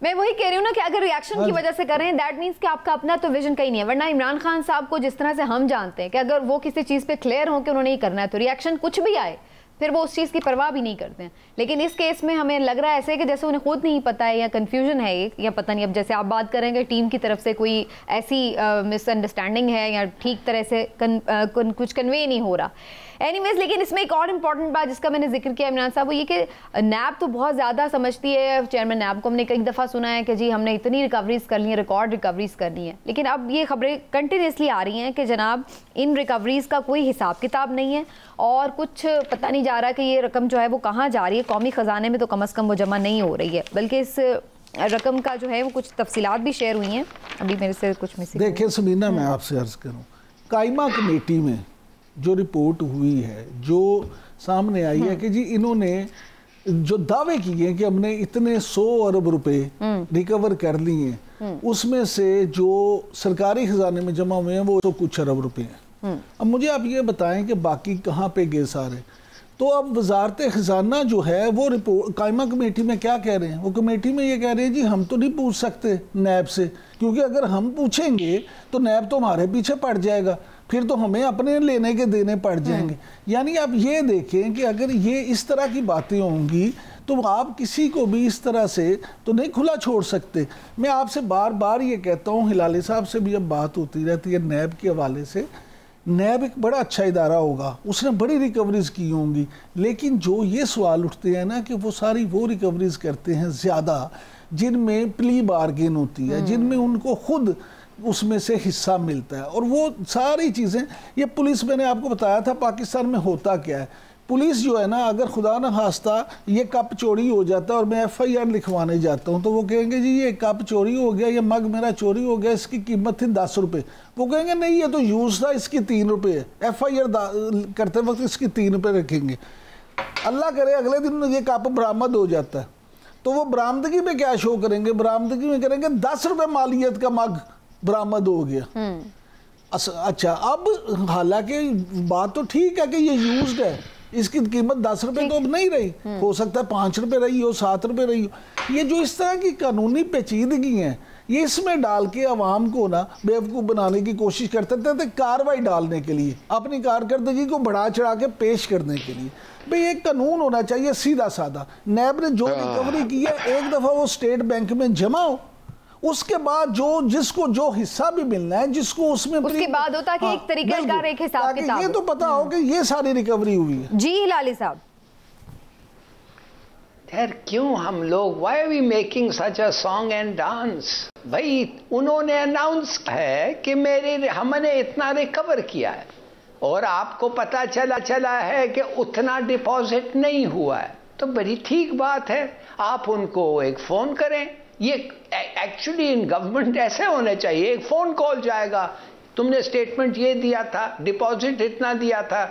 मैं वही कह रही हूँ ना कि अगर रिएक्शन की वजह से कर रहे हैं, दैट मींस कि आपका अपना तो विजन कहीं नहीं है। वरना इमरान खान साहब को जिस तरह से हम जानते हैं कि अगर वो किसी चीज पे क्लियर हो कि उन्होंने ये करना है, तो रिएक्शन कुछ भी आए फिर वो उस चीज़ की परवाह भी नहीं करते हैं। लेकिन इस केस में हमें लग रहा है ऐसे कि जैसे उन्हें खुद नहीं पता है या कंफ्यूजन है एक, या पता नहीं, अब जैसे आप बात करेंगे टीम की तरफ से कोई ऐसी मिसअंडरस्टैंडिंग है या ठीक तरह से कुछ कन्वे नहीं हो रहा। एनीवेज, लेकिन इसमें एक और इम्पॉर्टेंट बात जिसका मैंने जिक्र किया इमरान साहब, वो ये कि नैब तो बहुत ज़्यादा समझती है, चेयरमैन नैब को हमने कई दफ़ा सुना है कि जी हमने इतनी रिकवरीज कर ली हैं, रिकॉर्ड रिकवरीज करनी है। लेकिन अब ये खबरें कंटिन्यूसली आ रही हैं कि जनाब इन रिकवरीज का कोई हिसाब किताब नहीं है और कुछ पता नहीं जा रहा कि ये रकम जो है वो कहाँ जा रही है। कौमी ख़जाने में तो कम अज़ कम वो जमा नहीं हो रही है, बल्कि इस रकम का जो है वो कुछ तफसीलात भी शेयर हुई हैं, अभी मेरे से कुछ मिसिंग। देखिए समीना, मैं आपसे अर्ज करूं, कायमा कमेटी में जो रिपोर्ट हुई है, जो सामने आई है कि जी इन्होंने जो दावे किए हैं कि हमने इतने 100 अरब रुपए रिकवर कर लिए हैं, उसमें से जो सरकारी खजाने में जमा हुए हैं वो तो कुछ अरब रुपए हैं। अब मुझे आप ये बताएं कि बाकी कहाँ पे गए सारे। तो अब वजारत खजाना जो है वो रिपोर्ट कायमा कमेटी में क्या कह रहे हैं, वो कमेटी में ये कह रहे हैं जी हम तो नहीं पूछ सकते नैब से, क्योंकि अगर हम पूछेंगे तो नैब तो हमारे पीछे पड़ जाएगा, फिर तो हमें अपने लेने के देने पड़ जाएंगे। यानी आप ये देखें कि अगर ये इस तरह की बातें होंगी तो आप किसी को भी इस तरह से तो नहीं खुला छोड़ सकते। मैं आपसे बार बार ये कहता हूँ, हिलाली साहब से भी अब बात होती रहती है नैब के हवाले से, नैब एक बड़ा अच्छा इदारा होगा, उसने बड़ी रिकवरीज की होंगी, लेकिन जो ये सवाल उठते हैं ना कि वो सारी वो रिकवरीज करते हैं ज़्यादा जिनमें प्ली बार्गेन होती है, जिनमें उनको खुद उसमें से हिस्सा मिलता है, और वो सारी चीज़ें ये पुलिस, मैंने आपको बताया था पाकिस्तान में होता क्या है। पुलिस जो है ना, अगर खुदा न खास्ता ये कप चोरी हो जाता है और मैं FIR लिखवाने जाता हूँ तो वो कहेंगे जी ये कप चोरी हो गया, ये मग मेरा चोरी हो गया, इसकी कीमत थी 10 रुपये। वो कहेंगे नहीं ये तो यूज़ था, इसकी 3 रुपये है, FIR करते वक्त इसकी 3 रुपये रखेंगे। अल्लाह करे अगले दिन ये कप बरामद हो जाता है तो वो बरामदगी में क्या शो करेंगे, बरामदगी में करेंगे 10 रुपये मालियत का मग बरामद हो गया। अच्छा, अब हालांकि बात तो ठीक है कि ये यूज्ड है, इसकी कीमत 10 रुपए तो अब नहीं रही, हो सकता है 5 रुपए रही हो, 7 रुपए रही हो। ये जो इस तरह की कानूनी पेचीदगी है, ये इसमें डाल के अवाम को ना बेवकूफ़ बनाने की कोशिश करते थे कार्रवाई डालने के लिए, अपनी कारकर्दगी को बढ़ा चढ़ा के पेश करने के लिए। भाई एक कानून होना चाहिए सीधा साधा। नैब ने जो रिकवरी की है, एक दफ़ा वो स्टेट बैंक में जमा हो, उसके बाद जो जिसको जो हिस्सा भी मिलना है, जिसको उसमें उसके बाद होता कि एक तरीकेकार, एक हिसाब किताब, ये तो पता हो कि ये सारी रिकवरी हुई है। जी हिलाली साहब, यार क्यों हम लोग, why are we making such a song and dance? भाई उन्होंने अनाउंस है कि हमने इतना रिकवर किया है और आपको पता चला है कि उतना डिपॉजिट नहीं हुआ है, तो बड़ी ठीक बात है, आप उनको एक फ़ोन करें। ये एक्चुअली इन गवर्नमेंट ऐसे होने चाहिए, एक फ़ोन कॉल जाएगा, तुमने स्टेटमेंट ये दिया था, डिपॉजिट इतना दिया था,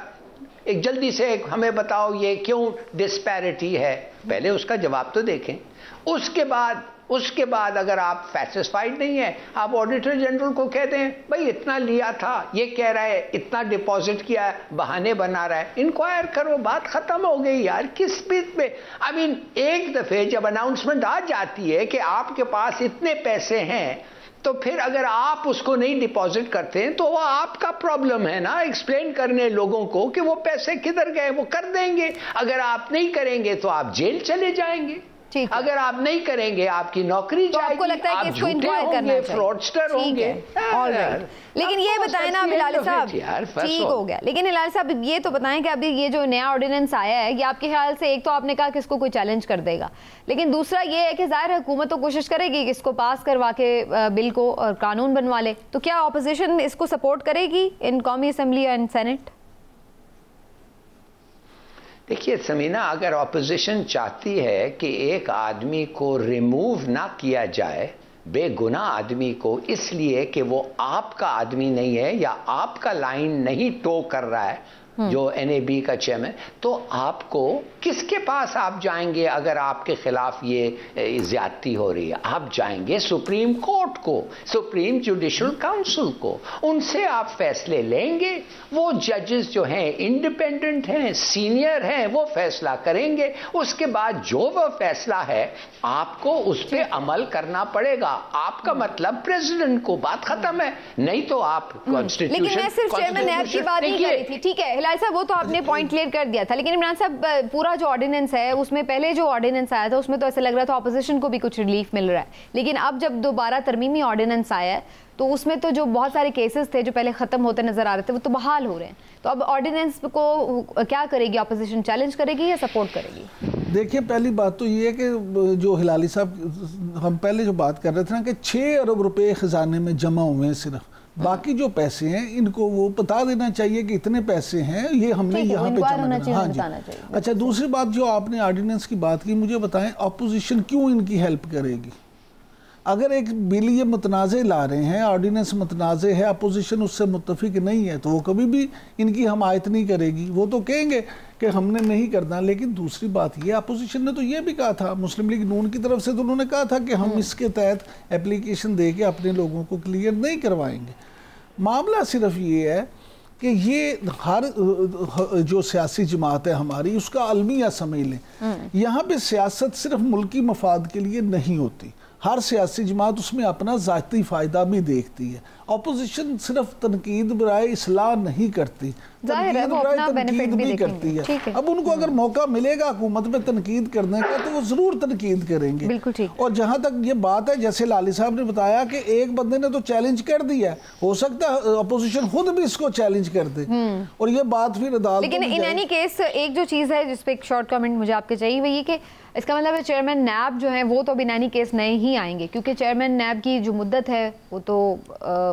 एक जल्दी से हमें बताओ ये क्यों डिस्पैरिटी है, पहले उसका जवाब तो देखें। उसके बाद अगर आप सैटिस्फाइड नहीं है, आप ऑडिटर जनरल को कह दें भाई इतना लिया था, ये कह रहा है इतना डिपॉजिट किया है, बहाने बना रहा है, इंक्वायर करो, बात खत्म हो गई यार। किस बीच में, आई मीन एक दफे जब अनाउंसमेंट आ जाती है कि आपके पास इतने पैसे हैं, तो फिर अगर आप उसको नहीं डिपॉजिट करते हैं तो वो आपका प्रॉब्लम है ना, एक्सप्लेन करने लोगों को कि वो पैसे किधर गए, वो कर देंगे। अगर आप नहीं करेंगे तो आप जेल चले जाएंगे, अगर आप नहीं करेंगे आपकी नौकरी तो जाएगी, आपको लगता है कि इसको इंक्वायर करना है, फ्रॉडस्टर होंगे। लेकिन ये बताएं ना हिलाली साहब, ठीक हो गया, लेकिन हिलाली साहब ये तो बताएं कि अभी ये जो नया ऑर्डिनेंस आया है, ये आपके ख्याल से, एक तो आपने कहा कि इसको कोई चैलेंज कर देगा, लेकिन दूसरा ये है कि जाहिर है हुकूमत तो कोशिश करेगी कि इसको पास करवा के बिल को और कानून बनवा ले, तो क्या ऑपोजिशन इसको सपोर्ट करेगी इन कौमी असम्बली एंड सेनेट? देखिए समीना, अगर ऑपोजिशन चाहती है कि एक आदमी को रिमूव ना किया जाए, बेगुनाह आदमी को, इसलिए कि वो आपका आदमी नहीं है या आपका लाइन नहीं टो कर रहा है, जो NAB का चेयरमैन, तो आपको किसके पास आप जाएंगे अगर आपके खिलाफ ये ज्यादती हो रही है? आप जाएंगे सुप्रीम कोर्ट को, सुप्रीम जुडिशल काउंसिल को, उनसे आप फैसले लेंगे। वो जजेस जो हैं इंडिपेंडेंट हैं, सीनियर हैं, वो फैसला करेंगे। उसके बाद जो वो फैसला है आपको उस पर अमल करना पड़ेगा। आपका मतलब प्रेसिडेंट को, बात खत्म है। नहीं तो आप कॉन्स्टिट्यूशन, लेकिन मैं सिर्फ चेयरमैन नैब की बात नहीं कर रही थी, ठीक है हिलाल साहब, वो तो आपने पॉइंट क्लियर कर दिया था, लेकिन इमरान साहब पूरा जो ऑर्डिनेंस है उसमें, पहले जो ऑर्डिनेंस आया था उसमें तो ऐसा लग रहा था ऑपोजिशन को भी कुछ रिलीफ मिल रहा है, लेकिन अब जब दोबारा तरमीमी ऑर्डिनेंस आया है तो उसमें तो जो बहुत सारे केसेस थे जो पहले खत्म होते नजर आ रहे थे वो तो बहाल हो रहे हैं। तो अब ऑर्डिनेंस को क्या करेगी ऑपोजिशन, चैलेंज करेगी या सपोर्ट करेगी? देखिए पहली बात तो ये है कि जो हिलाली साहब, हम पहले जो बात कर रहे थे ना कि 6 अरब रुपए खजाने में जमा हुए हैं सिर्फ, बाकी जो पैसे हैं इनको वो बता देना चाहिए कि इतने पैसे हैं, ये हमने यहाँ पे जमा करना। हाँ जी। अच्छा, दूसरी बात जो आपने ऑर्डिनेंस की बात की, मुझे बताएं ऑपोजिशन क्यों इनकी हेल्प करेगी? अगर एक बिल ये मुतनाज़े ला रहे हैं, ऑर्डिनेंस मुतनाज़े है, अपोजिशन उससे मुत्तफिक नहीं है, तो वो कभी भी इनकी हमायत नहीं करेगी। वो तो कहेंगे कि हमने नहीं करना। लेकिन दूसरी बात ये, अपोजिशन ने तो ये भी कहा था, मुस्लिम लीग नून की तरफ से तो उन्होंने कहा था कि हम इसके तहत एप्लीकेशन दे के अपने लोगों को क्लियर नहीं करवाएंगे। मामला सिर्फ ये है कि ये हर जो सियासी जमात है हमारी, उसका अलमिया समझ लें। यहाँ पे सियासत सिर्फ मुल्की मफाद के लिए नहीं होती, हर सियासी जमात उसमें अपना ज़ाती फ़ायदा भी देखती है। अपोजिशन सिर्फ तनकीद बराए इस्लाह नहीं करती, तनकीद भी करती है। अब उनको अगर मौका मिलेगा हुकूमत में तनकीद करने का तो वो ज़रूर तनकीद करेंगे। बिल्कुल ठीक। और जहाँ तक ये बात है, जैसे लाली साहब ने बताया कि एक बंदे ने तो चैलेंज कर दिया, हो सकता है अपोजिशन खुद भी इसको चैलेंज कर दे और ये बात फिर अदालत। लेकिन इन एनी केस एक जो चीज़ है जिस पे एक शॉर्ट कमेंट मुझे आपके चाहिए, वही कि इसका मतलब है चेयरमैन नैब जो है वो तो इन एनी केस नए ही आएंगे, क्योंकि चेयरमैन नैब की जो मुद्दत है वो तो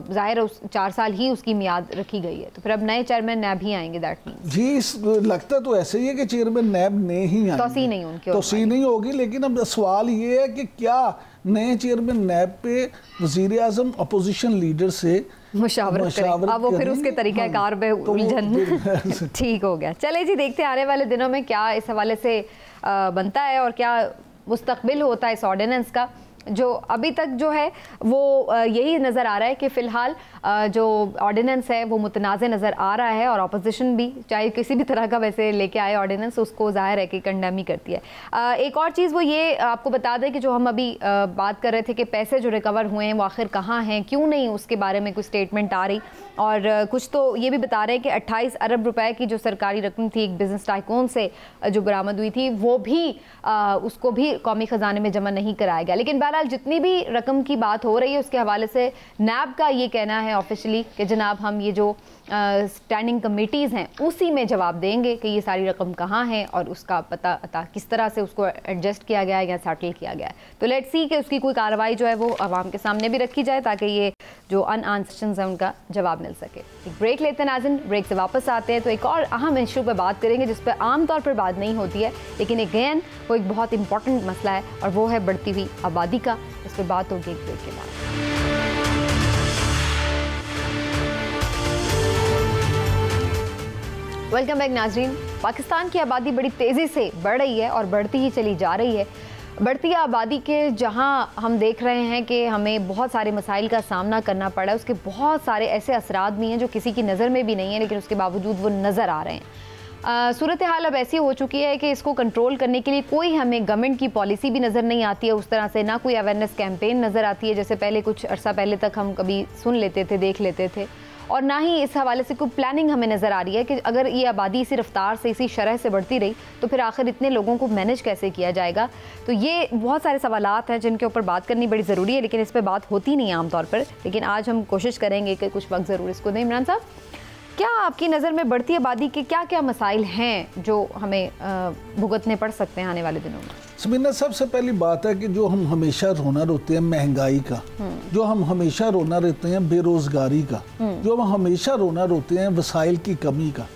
ज़ाहिर है 4 साल ही उसकी मियाद रखी गई है, तो फिर अब नए चेयरमैन नैब ही आएंगे। दैट मींस जी लगता तो ऐसे ही है कि चेयरमैन नैब ने ही आएंगे, तोसी नहीं उनकी, तोसी नहीं होगी। लेकिन अब सवाल ये है कि क्या नए चेयरमैन नैब पे वज़ीर आज़म अपोजिशन लीडर से मुशावरत करें, अब वो फिर उसके तरीका कार पे उलझन ठीक हो गया। चले जी, देखते आने वाले दिनों में क्या इस हवाले से बनता है और क्या मुस्तकबिल होता है इस ऑर्डिनेंस का। जो अभी तक जो है वो यही नज़र आ रहा है कि फ़िलहाल जो ऑर्डिनेंस है वो मुतनाज़ नज़र आ रहा है, और अपोजिशन भी चाहे किसी भी तरह का वैसे लेके आए ऑर्डिनेंस, उसको ज़ाहिर है कि कंडेम ही करती है। एक और चीज़ वो ये आपको बता दें कि जो हम अभी बात कर रहे थे कि पैसे जो रिकवर हुए हैं वो आखिर कहाँ हैं, क्यों नहीं, उसके बारे में कुछ स्टेटमेंट आ रही, और कुछ तो ये भी बता रहे हैं कि 28 अरब रुपए की जो सरकारी रकम थी एक बिजनेस टाइकून से जो बरामद हुई थी, वो भी उसको भी कौमी ख़जाने में जमा नहीं कराया गया। लेकिन बहरहाल जितनी भी रकम की बात हो रही है उसके हवाले से नैब का ये कहना है ऑफिशियली कि जनाब हम ये जो स्टैंडिंग कमेटीज़ हैं उसी में जवाब देंगे कि ये सारी रकम कहाँ है और उसका पता किस तरह से उसको एडजस्ट किया गया है या सेटल किया गया है। तो लेट्स सी कि उसकी कोई कार्रवाई जो है वो आवाम के सामने भी रखी जाए ताकि ये जो अनआंसर्ड हैं उनका जवाब मिल सके। एक ब्रेक लेते हैं नाज़रीन, ब्रेक से वापस आते हैं तो एक और अहम इशू पर बात करेंगे जिस पर आमतौर पर बात नहीं होती है, लेकिन अगेन वो एक बहुत इंपॉर्टेंट मसला है और वो है बढ़ती हुई आबादी का। इस पर बात होगी एक ब्रेक के बाद। वेलकम बैक नाजरीन। पाकिस्तान की आबादी बड़ी तेज़ी से बढ़ रही है और बढ़ती ही चली जा रही है। बढ़ती आबादी के जहां हम देख रहे हैं कि हमें बहुत सारे मसाइल का सामना करना पड़ा है, उसके बहुत सारे ऐसे असरात भी हैं जो किसी की नज़र में भी नहीं है, लेकिन उसके बावजूद वो नज़र आ रहे हैं। सूरत हाल अब ऐसी हो चुकी है कि इसको कंट्रोल करने के लिए कोई हमें गवर्नमेंट की पॉलिसी भी नज़र नहीं आती है उस तरह से, ना कोई अवेयरनेस कैंपेन नज़र आती है जैसे पहले कुछ अर्सा पहले तक हम कभी सुन लेते थे, देख लेते थे, और ना ही इस हवाले से कोई प्लानिंग हमें नज़र आ रही है कि अगर ये आबादी इसी रफ्तार से इसी शरह से बढ़ती रही तो फिर आखिर इतने लोगों को मैनेज कैसे किया जाएगा। तो ये बहुत सारे सवालात हैं जिनके ऊपर बात करनी बड़ी ज़रूरी है, लेकिन इस पर बात होती नहीं है आमतौर पर, लेकिन आज हम कोशिश करेंगे कि कुछ वक्त ज़रूर इसको दें। इमरान साहब, क्या आपकी नज़र में बढ़ती आबादी के क्या क्या मसाइल हैं जो हमें भुगतने पड़ सकते हैं आने वाले दिनों में? समीना, सबसे पहली बात है कि जो हम हमेशा रोना रोते हैं महंगाई का, जो हम हमेशा रोना रोते हैं बेरोज़गारी का, जो हम हमेशा रोना रोते हैं वसाइल की कमी का,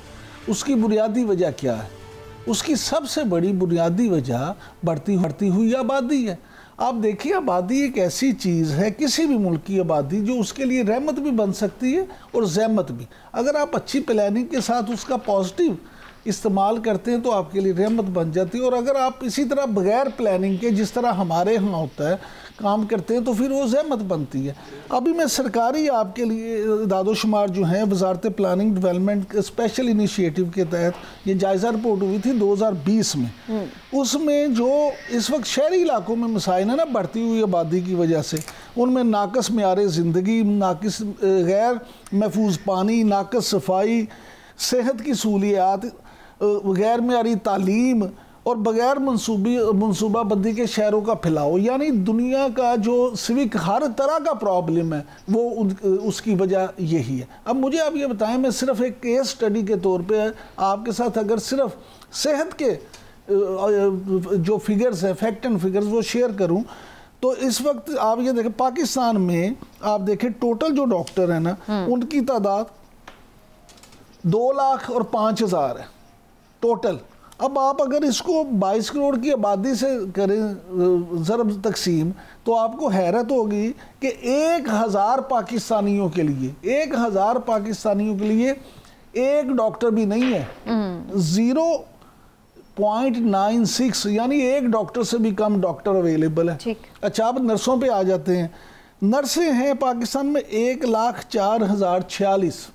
उसकी बुनियादी वजह क्या है? उसकी सबसे बड़ी बुनियादी वजह बढ़ती हुई आबादी है। आप देखिए, आबादी एक ऐसी चीज़ है, किसी भी मुल्क की आबादी, जो उसके लिए रहमत भी बन सकती है और ज़हमत भी। अगर आप अच्छी प्लानिंग के साथ उसका पॉजिटिव इस्तेमाल करते हैं तो आपके लिए रहमत बन जाती है, और अगर आप इसी तरह बगैर प्लानिंग के जिस तरह हमारे यहाँ होता है काम करते हैं तो फिर वो ज़हमत बनती है। अभी मैं सरकारी आपके लिए दादोशुमार जो हैं वजारत प्लानिंग डेवलपमेंट स्पेशल इनिशिएटिव के तहत ये जायज़ा रिपोर्ट हुई थी 2020 में, उसमें जो इस वक्त शहरी इलाकों में मसाइल है ना बढ़ती हुई आबादी की वजह से, उनमें नाकस मेयार ज़िंदगी, नाकस गैर महफूज पानी, नाकस सफाई, सेहत की सहूलियात, गैर मेयारी तालीम और बगैर मनसूबाबंदी के शहरों का फैलाव, यानी दुनिया का जो सिविक हर तरह का प्रॉब्लम है वो उसकी वजह यही है। अब मुझे आप ये बताएं, मैं सिर्फ एक केस स्टडी के तौर पे आपके साथ अगर सिर्फ सेहत के जो फिगर्स है, फैक्ट एंड फिगर्स, वो शेयर करूं तो इस वक्त आप ये देखें पाकिस्तान में, आप देखें टोटल जो डॉक्टर है ना उनकी तादाद 2,05,000 है टोटल। अब आप अगर इसको 22 करोड़ की आबादी से करें ज़रब तकसीम, तो आपको हैरत होगी कि 1000 पाकिस्तानियों के लिए 1000 पाकिस्तानियों के लिए एक डॉक्टर भी नहीं है। 0.96 यानी एक डॉक्टर से भी कम डॉक्टर अवेलेबल है। अच्छा, अब नर्सों पे आ जाते हैं। नर्सें हैं पाकिस्तान में 1,04,046,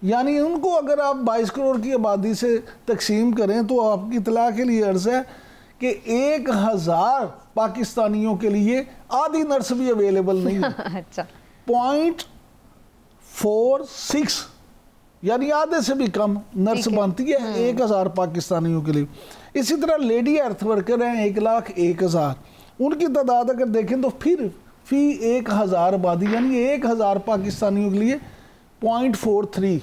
यानी उनको अगर आप 22 करोड़ की आबादी से तकसीम करें तो आपकी इतला के लिए अर्ज है कि 1000 पाकिस्तानियों के लिए आधी नर्स भी अवेलेबल नहीं है। अच्छा, 0.46 यानी आधे से भी कम नर्स बनती है 1000 पाकिस्तानियों के लिए। इसी तरह लेडी अर्थ वर्कर हैं 1,01,000, उनकी तादाद अगर देखें तो फिर फी 1000 आबादी यानी 1000 पाकिस्तानियों के लिए 0.43।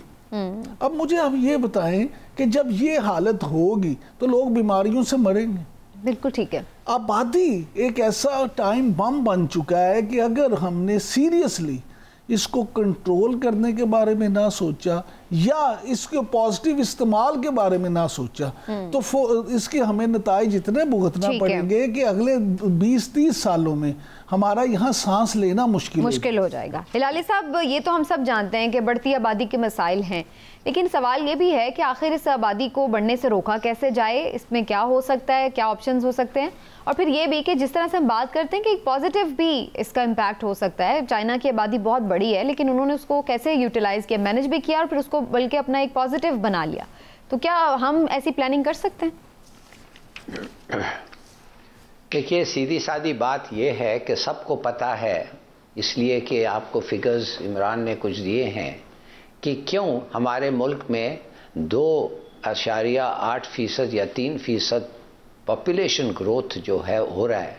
अब मुझे आप ये बताएं कि जब ये हालत होगी तो लोग बीमारियों से मरेंगे। बिल्कुल ठीक है। आबादी एक ऐसा टाइम बम बन चुका है कि अगर हमने सीरियसली इसको कंट्रोल करने के बारे में ना सोचा या इसके पॉजिटिव इस्तेमाल के बारे में ना सोचा तो इसके हमें नताइज इतने भुगतना पड़ेंगे कि अगले 20-30 सालों में हमारा यहाँ सांस लेना मुश्किल हो जाएगा। हिलाली साहब, ये तो हम सब जानते हैं कि बढ़ती आबादी के मसाइल हैं, लेकिन सवाल ये भी है कि आखिर इस आबादी को बढ़ने से रोका कैसे जाए, इसमें क्या हो सकता है, क्या ऑप्शंस हो सकते हैं, और फिर ये भी कि जिस तरह से हम बात करते हैं कि एक पॉजिटिव भी इसका इम्पैक्ट हो सकता है। चाइना की आबादी बहुत बड़ी है लेकिन उन्होंने उसको कैसे यूटिलाइज किया, मैनेज भी किया और फिर उसको बल्कि अपना एक पॉजिटिव बना लिया। तो क्या हम ऐसी प्लानिंग कर सकते हैं? देखिए, सीधी सादी बात यह है कि सबको पता है, इसलिए कि आपको फिगर्स इमरान ने कुछ दिए हैं कि क्यों हमारे मुल्क में 2.8% या 3% पॉपुलेशन ग्रोथ जो है हो रहा है,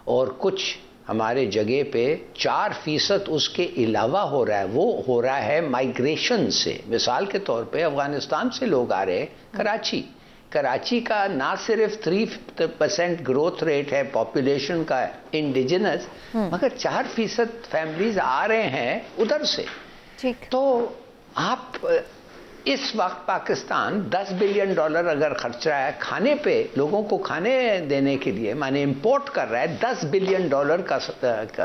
और कुछ हमारे जगह पे 4% उसके अलावा हो रहा है। वो हो रहा है माइग्रेशन से। मिसाल के तौर पे अफगानिस्तान से लोग आ रहे हैं कराची का ना सिर्फ 3% ग्रोथ रेट है पॉपुलेशन का इंडिजिनस, मगर 4% फैमिलीज आ रहे हैं उधर से। ठीक। तो आप इस वक्त पाकिस्तान $10 बिलियन अगर खर्च रहा है खाने पे, लोगों को खाने देने के लिए, माने इंपोर्ट कर रहा है $10 बिलियन का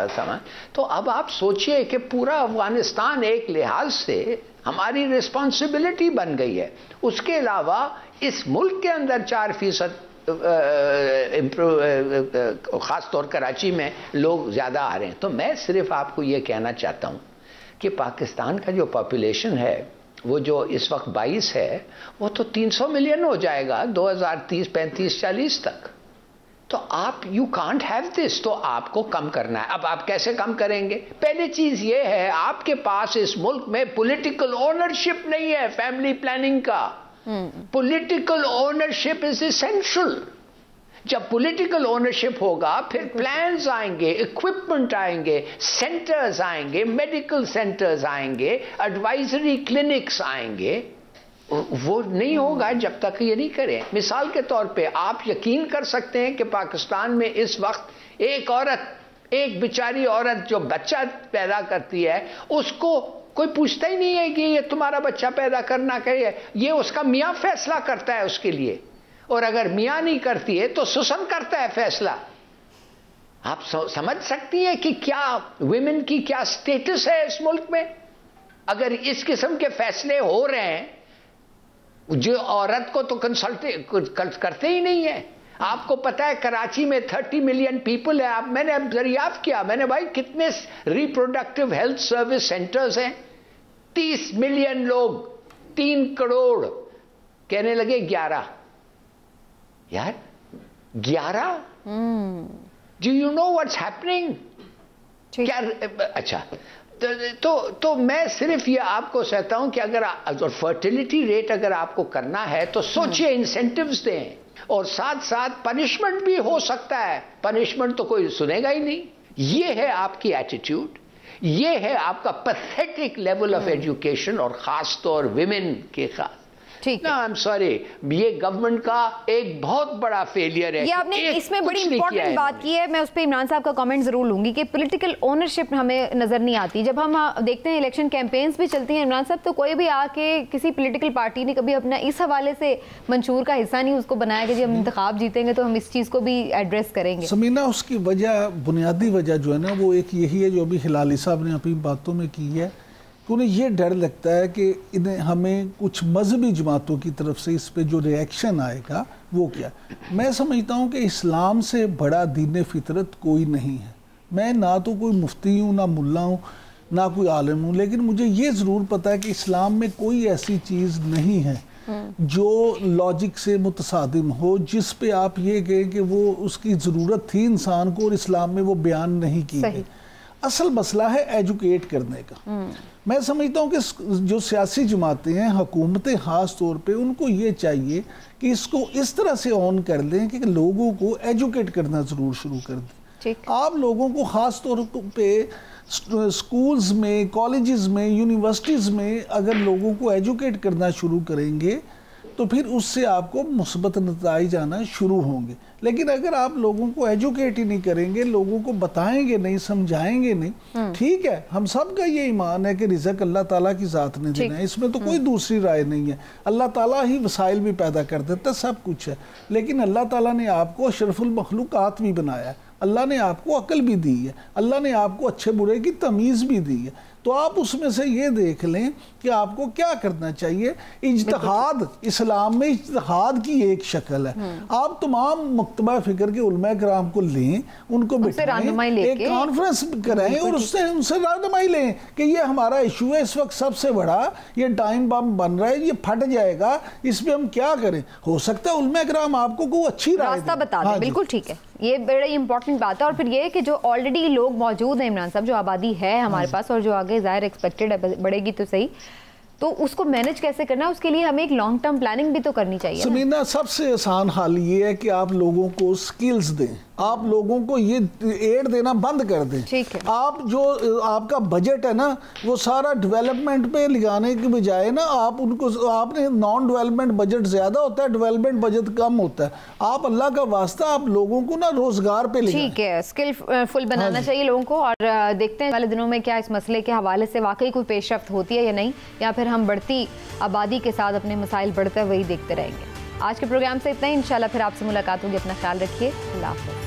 सामान, तो अब आप सोचिए कि पूरा अफगानिस्तान एक लिहाज से हमारी रिस्पॉन्सिबिलिटी बन गई है। उसके अलावा इस मुल्क के अंदर 4% ख़ासतौर कराची में लोग ज़्यादा आ रहे हैं। तो मैं सिर्फ आपको ये कहना चाहता हूँ कि पाकिस्तान का जो पॉपुलेशन है वो जो इस वक्त 22 है, वो तो 300 मिलियन हो जाएगा 2030, 35, 40 तक। तो आप यू कांट हैव दिस, तो आपको कम करना है। अब आप कैसे कम करेंगे? पहली चीज ये है, आपके पास इस मुल्क में पॉलिटिकल ओनरशिप नहीं है फैमिली प्लानिंग का। Political ownership is essential. जब पॉलिटिकल ओनरशिप होगा फिर प्लान्स आएंगे, इक्विपमेंट आएंगे, सेंटर्स आएंगे, मेडिकल सेंटर्स आएंगे, एडवाइजरी क्लिनिक्स आएंगे। वो नहीं होगा जब तक ये नहीं करें। मिसाल के तौर पे आप यकीन कर सकते हैं कि पाकिस्तान में इस वक्त एक औरत, एक बेचारी औरत जो बच्चा पैदा करती है, उसको कोई पूछता ही नहीं है कि ये तुम्हारा बच्चा पैदा करना चाहिए, ये उसका मियाँ फैसला करता है उसके लिए। और अगर मियाँ नहीं करती है तो सुसन करता है फैसला। आप समझ सकती हैं कि क्या विमेन की क्या स्टेटस है इस मुल्क में। अगर इस किस्म के फैसले हो रहे हैं, जो औरत को तो कंसल्ट करते ही नहीं है। आपको पता है कराची में 30 मिलियन पीपल है। आप मैंने अब दरियाफ्त किया, मैंने भाई कितने रिप्रोडक्टिव हेल्थ सर्विस सेंटर्स हैं? 30 मिलियन लोग, 3 करोड़, कहने लगे 11। यार 11? Do you know what's happening? क्या? अच्छा, तो मैं सिर्फ ये आपको कहता हूं कि अगर फर्टिलिटी रेट अगर आपको करना है तो सोचिए, इंसेंटिव्स दें, और साथ साथ पनिशमेंट भी हो सकता है। पनिशमेंट तो कोई सुनेगा ही नहीं। ये है आपकी एटीट्यूड, ये है आपका पैथेटिक लेवल ऑफ एजुकेशन, और खास तौर विमेन के खास। ना, आई एम सॉरी, ये गवर्नमेंट का एक बहुत बड़ा फेलियर है। ये आपने इसमें बड़ी इंपॉर्टेंट बात की है, मैं उस पर इमरान साहब का कमेंट जरूर लूंगी कि पॉलिटिकल ओनरशिप हमें नजर नहीं आती। जब हम देखते हैं इलेक्शन कैंपेन्स भी चलती हैं इमरान साहब, तो कोई भी आके किसी पॉलिटिकल पार्टी ने कभी अपना इस हवाले से मंशूर का हिस्सा नहीं उसको बनाया कि जब हम इंतखाब जीतेंगे तो हम इस चीज़ को भी एड्रेस करेंगे। समीना, उसकी वजह, बुनियादी वजह जो है ना, वो एक यही है जो अभी हिलाली साहब ने अपनी बातों में की है कि उन्हें ये डर लगता है कि इन्हें हमें कुछ मजहबी जमातों की तरफ से इस पे जो रिएक्शन आएगा वो क्या। मैं समझता हूँ कि इस्लाम से बड़ा दीन फितरत कोई नहीं है। मैं ना तो कोई मुफ्ती हूँ, ना मुल्ला हूँ, ना कोई आलिम हूँ, लेकिन मुझे ये ज़रूर पता है कि इस्लाम में कोई ऐसी चीज़ नहीं है जो लॉजिक से मुतसादिम हो, जिस पे आप ये कहें कि वो उसकी ज़रूरत थी इंसान को और इस्लाम में वो बयान नहीं की गई। असल मसला है एजुकेट करने का। मैं समझता हूँ कि जो सियासी जमातें हैं, हुकूमतें ख़ास तौर पे, उनको ये चाहिए कि इसको इस तरह से ऑन कर दें कि लोगों को एजुकेट करना ज़रूर शुरू कर दें। आप लोगों को ख़ास तौर पे स्कूल्स में, कॉलेजेस में, यूनिवर्सिटीज़ में अगर लोगों को एजुकेट करना शुरू करेंगे तो फिर उससे आपको मुस्बत नताइज आना शुरू होंगे। लेकिन अगर आप लोगों को एजुकेट ही नहीं करेंगे, लोगों को बताएंगे नहीं, समझाएंगे नहीं, ठीक है, हम सब का ये ईमान है कि रिज़्क़ अल्लाह ताला की ज़ात ने देना है, इसमें तो कोई दूसरी राय नहीं है। अल्लाह ताला ही वसाइल भी पैदा कर देता, सब कुछ है। लेकिन अल्लाह ताला ने आपको अशरफुल मखलूक़ात भी बनाया है, अल्लाह ने आपको अक्ल भी दी है, अल्लाह ने आपको अच्छे बुरे की तमीज़ भी दी है। तो आप उसमें से ये देख लें कि आपको क्या करना चाहिए। इज्तिहाद, इस्लाम में इज्तिहाद की एक शक्ल है। आप तमाम मुक्तबा फ़िक्र के उलमा कराम को लें, उनको बिठाएं, एक कॉन्फ्रेंस कराएं और उससे उनसे रहनुमाई लें कि ये हमारा इशू है इस वक्त सबसे बड़ा, ये टाइम बम बन रहा है, ये फट जाएगा, इस पर हम क्या करें। हो सकता है उलमा कराम आपको कोई अच्छी रास्ता बता दें। बिल्कुल ठीक है, ये बड़ी इंपॉर्टेंट बात है। और फिर ये कि जो ऑलरेडी लोग मौजूद हैं इमरान साहब, जो आबादी है हमारे पास और जो आगे ज़ाहिर एक्सपेक्टेड है बढ़ेगी तो सही, तो उसको मैनेज कैसे करना है, उसके लिए हमें एक लॉन्ग टर्म प्लानिंग भी तो करनी चाहिए। समीना, सबसे आसान हाल ये है कि आप लोगों को स्किल्स दें, आप लोगों को ये एड देना बंद कर दें। ठीक है, आप जो आपका बजट है ना, वो सारा डेवलपमेंट पे लगाने के बजाय ना, आप उनको, आपने नॉन डेवलपमेंट बजट ज़्यादा होता है, डेवलपमेंट बजट कम होता है। आप अल्लाह का वास्ता आप लोगों को ना रोज़गार पे लगाएं। ठीक है, स्किलफुल बनाना चाहिए लोगों को। और देखते हैं वाले दिनों में क्या इस मसले के हवाले से वाकई कोई पेशरफ्त होती है या नहीं, या फिर हम बढ़ती आबादी के साथ अपने मसाइल बढ़ते वही देखते रहेंगे। आज के प्रोग्राम से इतना ही, इंशाल्लाह फिर आपसे मुलाकात होगी। अपना ख्याल रखिए, अल्लाह हाफ़िज़।